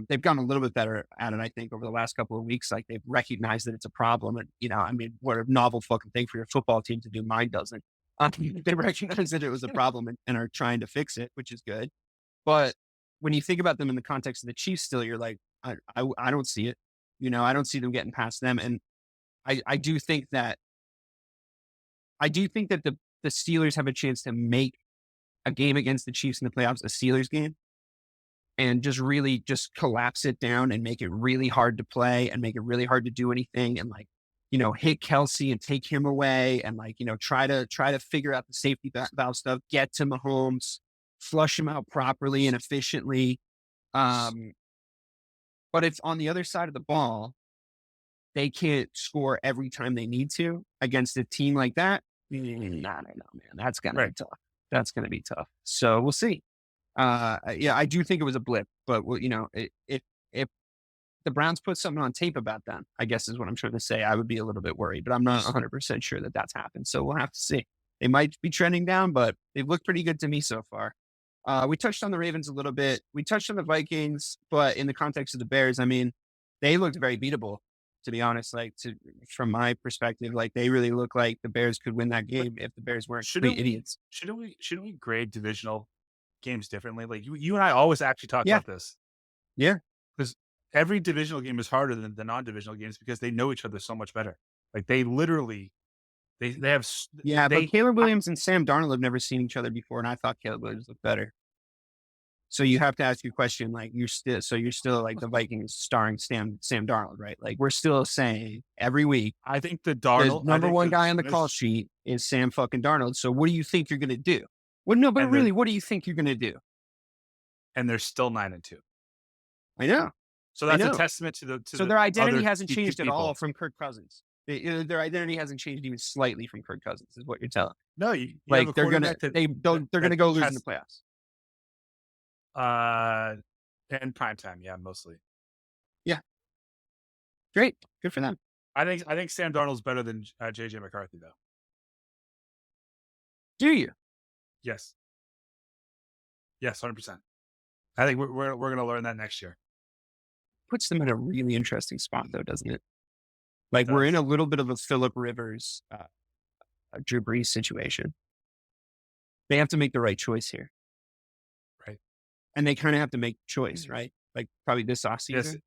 They've gotten a little bit better at it, I think, over the last couple of weeks. Like they've recognized that it's a problem, and what a novel fucking thing for your football team to do. Mine doesn't. They recognize that it was a problem and are trying to fix it, which is good. But when you think about them in the context of the Chiefs, still, you're like, I don't see it. I don't see them getting past them, and I do think that the Steelers have a chance to make a game against the Chiefs in the playoffs a Steelers game, and just really just collapse it down and make it really hard to play and make it really hard to do anything, and like, hit Kelsey and take him away, and like, try to figure out the safety valve stuff, get to Mahomes, flush him out properly and efficiently. But if on the other side of the ball, they can't score every time they need to against a team like that, I don't know, man. That's going to be tough. That's going to be tough. So we'll see. I do think it was a blip, but if the Browns put something on tape about them, I guess is what I'm trying to say, I would be a little bit worried, but I'm not 100% sure that that's happened. So we'll have to see. They might be trending down, but they've looked pretty good to me so far. We touched on the Ravens a little bit. We touched on the Vikings, but in the context of the Bears, I mean, they looked very beatable, to be honest. Like, from my perspective, like they really look like the Bears could win that game if the Bears weren't complete idiots. Shouldn't we grade divisional games differently? Like you and I always actually talk about this. Yeah, because every divisional game is harder than the non-divisional games because they know each other so much better. Like they literally, they have. Yeah, but Caleb Williams and Sam Darnold have never seen each other before, and I thought Caleb Williams looked better. So you have to ask your question, like you're still like the Vikings starring Sam Darnold, right? Like we're still saying every week. I think the Darnold number one guy on the call sheet is Sam fucking Darnold. So what do you think you're going to do? Well, no, but really, what do you think you're going to do? And they're still 9-2. I know. So that's a testament to so their identity other hasn't key changed at people. all from Kirk Cousins. Their identity hasn't changed even slightly from Kirk Cousins, is what you're telling. No, you have Like a they're gonna quarterback they're gonna go lose in the playoffs. In prime time, yeah, mostly. Yeah, great, good for them. I think Sam Darnold's better than JJ McCarthy, though. Do you? Yes, 100%. I think we're gonna learn that next year. Puts them in a really interesting spot, though, doesn't it? Like we're in a little bit of a Phillip Rivers, Drew Brees situation. They have to make the right choice here, Right? And they kind of have to make a choice, right? Like probably this offseason.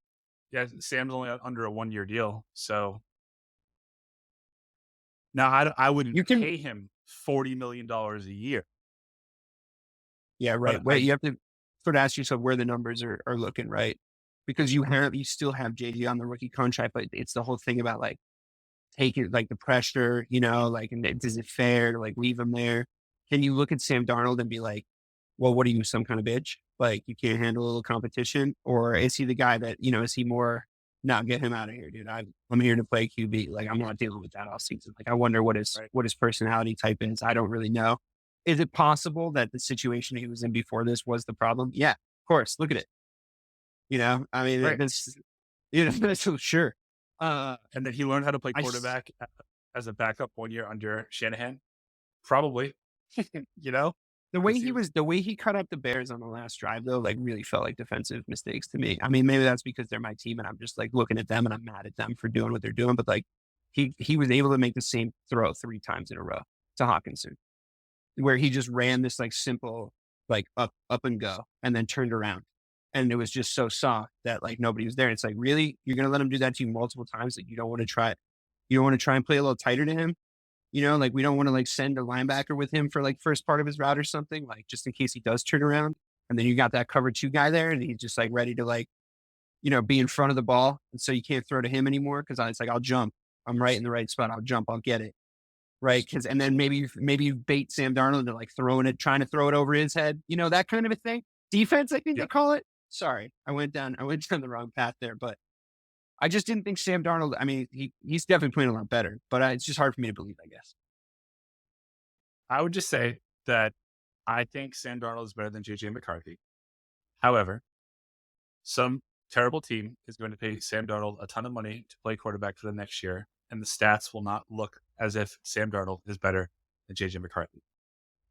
Yes, Sam's only under a 1-year deal, so now I wouldn't pay him $40 million a year. Yeah, right. Wait, you have to sort of ask yourself where the numbers are looking, right? Because you still have JJ on the rookie contract, but it's the whole thing about like taking like the pressure, like, and is it fair to like leave him there? Can you look at Sam Darnold and be like, well, what are you, some kind of bitch? Like you can't handle a little competition? Or is he the guy that, is he more, no, get him out of here, dude. I'm here to play QB. Like I'm not dealing with that all season. Like I wonder what his personality type is. I don't really know. Is it possible that the situation he was in before this was the problem? Yeah, of course. Look at it. I mean, that's sure. And then he learned how to play quarterback as a backup 1 year under Shanahan. Probably, the way he cut up the Bears on the last drive, though, like really felt like defensive mistakes to me. I mean, maybe that's because they're my team and I'm just like looking at them and I'm mad at them for doing what they're doing. But like he was able to make the same throw 3 times in a row to Hawkinson, where he just ran this like simple, like up and go and then turned around. And it was just so soft that like nobody was there. And it's like, really, you're going to let him do that to you multiple times? Like you don't want to try and play a little tighter to him. Like we don't want to like send a linebacker with him for like first part of his route or something, like just in case he does turn around. And then you got that cover 2 guy there and he's just like ready to like, be in front of the ball. And so you can't throw to him anymore. Cause it's like, I'll jump. I'm right in the right spot. I'll jump. I'll get it. Right. And then maybe you bait Sam Darnold into like trying to throw it over his head, that kind of a thing. Defense, I think they call it. Sorry, I went down the wrong path there, but I just didn't think Sam Darnold, I mean, he's definitely playing a lot better, but it's just hard for me to believe, I guess. I would just say that I think Sam Darnold is better than JJ McCarthy. However, some terrible team is going to pay Sam Darnold a ton of money to play quarterback for the next year, and the stats will not look as if Sam Darnold is better than JJ McCarthy.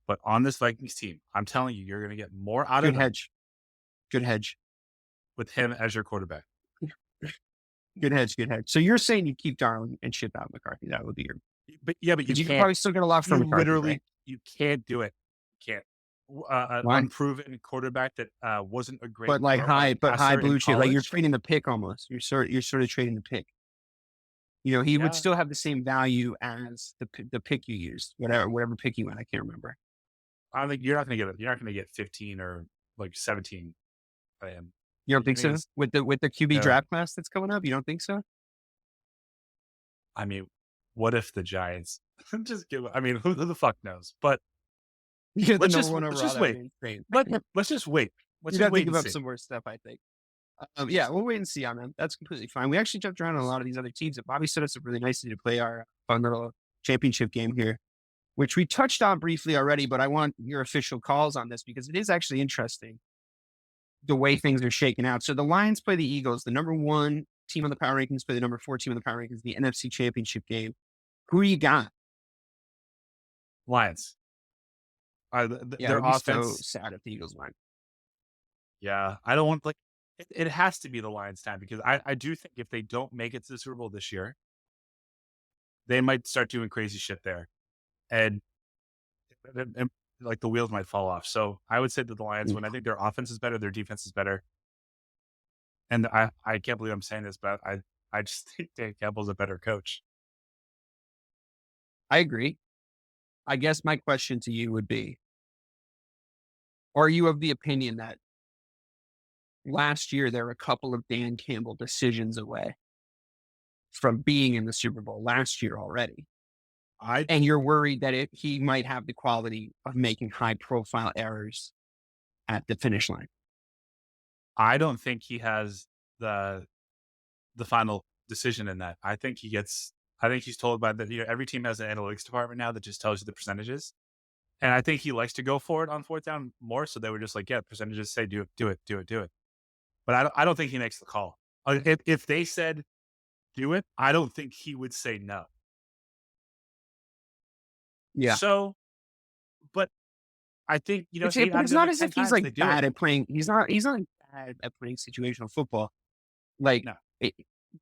But on this Vikings team, I'm telling you, you're going to get more out of them. Good hedge. With him as your quarterback. Good hedge. So you're saying you keep Darnold and ship out McCarthy. That would be your... But you can probably still get a lot from McCarthy, literally, right? You can't do it. You can't. An unproven quarterback that wasn't a great... But like high blue chip. Like you're trading the pick almost. You're sort of trading the pick. He would still have the same value as the pick you used. Whatever pick you went. I can't remember. I think you're not going to get it. You're not going to get 15 or like 17. You don't think so? With the QB draft class that's coming up, you don't think so? I mean, what if the Giants just give? I mean, who the fuck knows? But let's just wait. Let's just wait. You got to give up some more stuff, I think. Yeah, we'll wait and see on them. That's completely fine. We actually jumped around on a lot of these other teams. Bobby set us up really nicely to play our fun little championship game here, which we touched on briefly already, but I want your official calls on this because it is actually interesting the way things are shaking out. So the Lions play the Eagles. The number 1 team on the power rankings play the number 4 team on the power rankings, the NFC championship game. Who you got? Lions. Their offense. So sad if the Eagles win. Yeah. I don't want it has to be the Lions time because I do think if they don't make it to the Super Bowl this year, they might start doing crazy shit there. And like the wheels might fall off. So I would say that the Lions win. I think their offense is better, their defense is better. And I can't believe I'm saying this, but I just think Dan Campbell's a better coach. I agree. I guess my question to you would be, are you of the opinion that last year there were a couple of Dan Campbell decisions away from being in the Super Bowl last year already? And you're worried that he might have the quality of making high-profile errors at the finish line? I don't think he has the final decision in that. I think he's told by every team has an analytics department now that just tells you the percentages. And I think he likes to go for it on fourth down more. So they were just like, yeah, percentages say do it. But I don't think he makes the call. If they said do it, I don't think he would say no. Yeah. So, but I think, But it's not as if he's like bad at playing. He's not bad at playing situational football. Like, no, he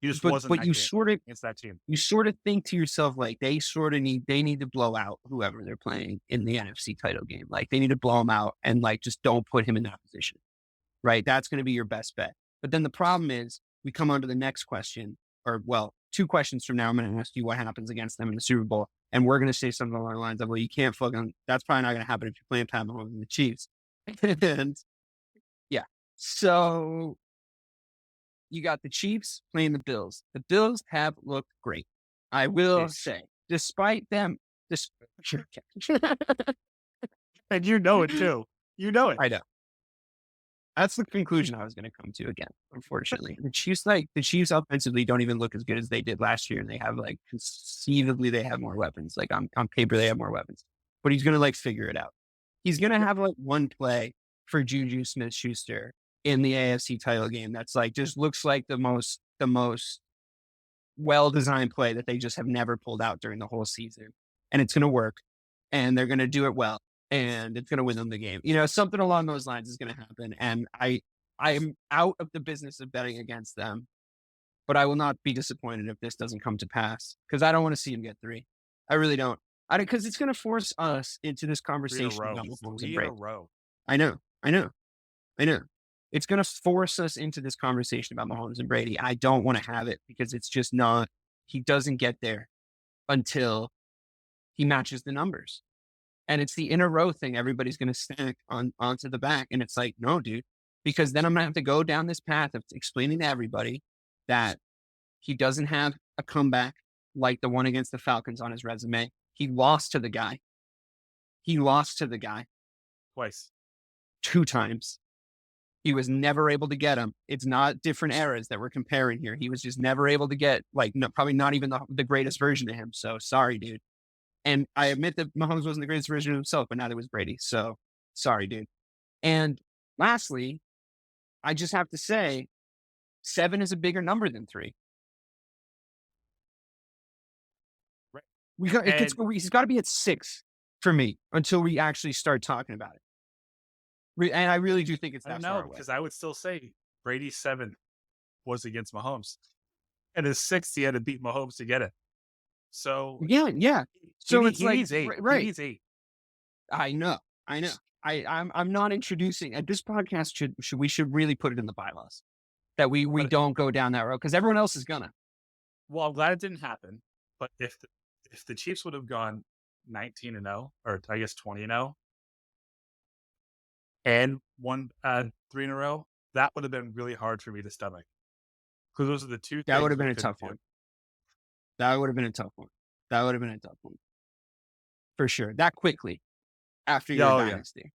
just but wasn't. you sort of against that team. You sort of think to yourself, like, they need to blow out whoever they're playing in the NFC title game. Like, they need to blow him out and like just don't put him in that position. Right? That's going to be your best bet. But then the problem is, we come on to the next question, or well, 2 questions from now. I'm going to ask you what happens against them in the Super Bowl, and we're going to say something along the lines of, "Well, you can't fucking. That's probably not going to happen if you're playing Pat Mahomes and the Chiefs." And yeah, so you got the Chiefs playing the Bills. The Bills have looked great. I will say, despite them, and you know it too. You know it. I know. That's the conclusion I was going to come to again, unfortunately. The Chiefs offensively don't even look as good as they did last year. And they have like, conceivably, they have more weapons. Like on paper, they have more weapons. But he's going to like figure it out. He's going to have like one play for Juju Smith-Schuster in the AFC title game. That's like, just looks like the most well-designed play that they just have never pulled out during the whole season. And it's going to work. And they're going to do it well. And it's going to win them the game. Something along those lines is going to happen. And I am out of the business of betting against them, but I will not be disappointed if this doesn't come to pass, because I don't want to see him get 3. I really don't. Because it's going to force us into this conversation about Mahomes and Brady. I know. It's going to force us into this conversation about Mahomes and Brady. I don't want to have it, because it's just not. He doesn't get there until he matches the numbers. And it's the in a row thing everybody's going to stack onto the back. And it's like, no, dude, because then I'm going to have to go down this path of explaining to everybody that he doesn't have a comeback like the one against the Falcons on his resume. He lost to the guy. Twice. 2 times. He was never able to get him. It's not different eras that we're comparing here. He was just never able to get, probably not even the greatest version of him. So sorry, dude. And I admit that Mahomes wasn't the greatest version of himself, but neither was Brady. So sorry, dude. And lastly, I just have to say, 7 is a bigger number than 3. Right. He's got to be at 6 for me until we actually start talking about it. And I really do think it's that far away. Because I would still say Brady's 7 was against Mahomes, and his 6th he had to beat Mahomes to get it. So yeah. So it's like, needs 8. Right. He needs 8. I know. I'm not introducing at this podcast. We should really put it in the bylaws that we don't go down that road, because everyone else is gonna. Well, I'm glad it didn't happen. But if the Chiefs would have gone 19-0, or I guess 20-0, and won 3 in a row, that would have been really hard for me to stomach. Because those are the 2 things. That would have been a tough one. That would have been a tough one. For sure. That quickly after your dynasty.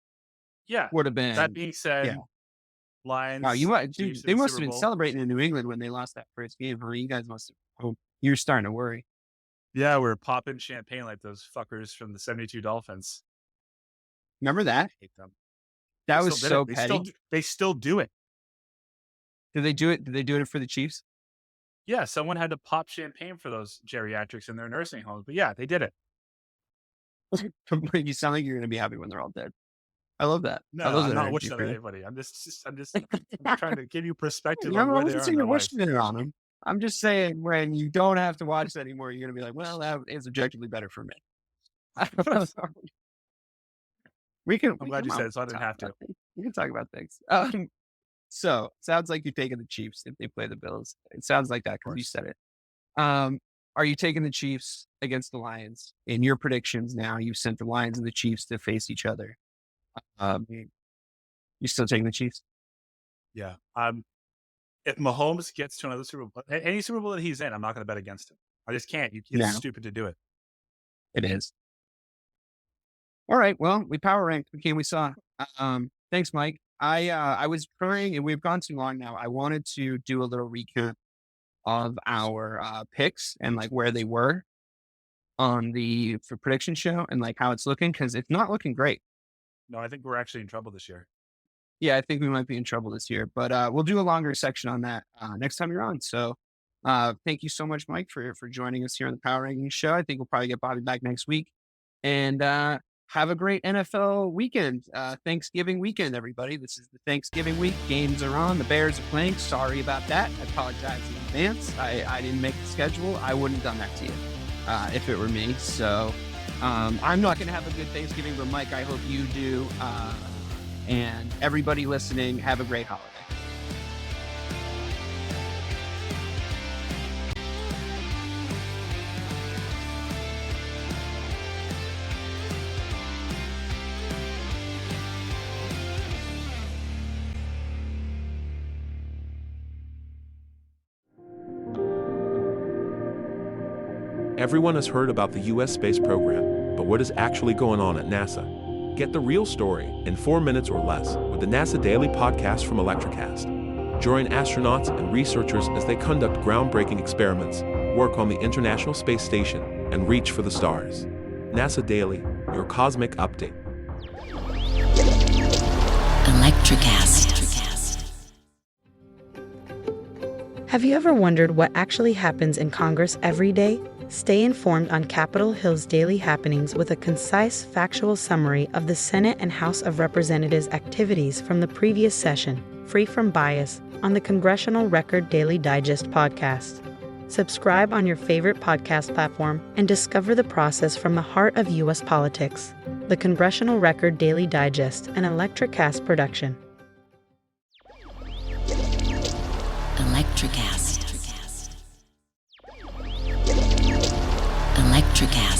Yeah. Would have been. That being said, Lions. Wow, they must have been celebrating in New England when they lost that first game, huh? You guys must have. You're starting to worry. Yeah, we're popping champagne like those fuckers from the 72 Dolphins. Remember that? I hate them. That was so petty. They still do it. Did they do it? Did they do it for the Chiefs? Yeah, someone had to pop champagne for those geriatrics in their nursing homes. But yeah, they did it. You sound like you're going to be happy when they're all dead. I love that. No, I'm not wishing that on anybody. I'm trying to give you perspective on where they are in their life. On them. I'm just saying, when you don't have to watch that anymore, you're going to be like, well, that is objectively better for me. I'm glad you said it, so I didn't have to. We can talk about things. So sounds like you're taking the Chiefs if they play the Bills. It sounds like that because you said it. Are you taking the Chiefs against the Lions? In your predictions now, you've sent the Lions and the Chiefs to face each other. You still taking the Chiefs? Yeah. If Mahomes gets to another Super Bowl, any Super Bowl that he's in, I'm not going to bet against him. I just can't. It's stupid to do it. It is. All right. Well, we power ranked the game we saw. Thanks, Mike. I was trying, and we've gone too long now. I wanted to do a little recap of our picks and like where they were on the for prediction show and like how it's looking because it's not looking great. No, I think we're actually in trouble this year. Yeah, I think we might be in trouble this year, but we'll do a longer section on that next time you're on. So thank you so much, Mike, for joining us here on the Power Rankings show. I think we'll probably get Bobby back next week. And have a great NFL weekend. Thanksgiving weekend, everybody. This is the Thanksgiving week. Games are on. The Bears are playing. Sorry about that. I apologize in advance. I didn't make the schedule. I wouldn't have done that to you if it were me. So I'm not going to have a good Thanksgiving, but Mike, I hope you do. And everybody listening, have a great holiday. Everyone has heard about the U.S. space program, but what is actually going on at NASA? Get the real story in 4 minutes or less with the NASA Daily Podcast from Electricast. Join astronauts and researchers as they conduct groundbreaking experiments, work on the International Space Station, and reach for the stars. NASA Daily, your cosmic update. Electricast. Have you ever wondered what actually happens in Congress every day? Stay informed on Capitol Hill's daily happenings with a concise, factual summary of the Senate and House of Representatives' activities from the previous session, free from bias, on the Congressional Record Daily Digest podcast. Subscribe on your favorite podcast platform and discover the process from the heart of U.S. politics. The Congressional Record Daily Digest, an Electricast production. Electricast. Electricast.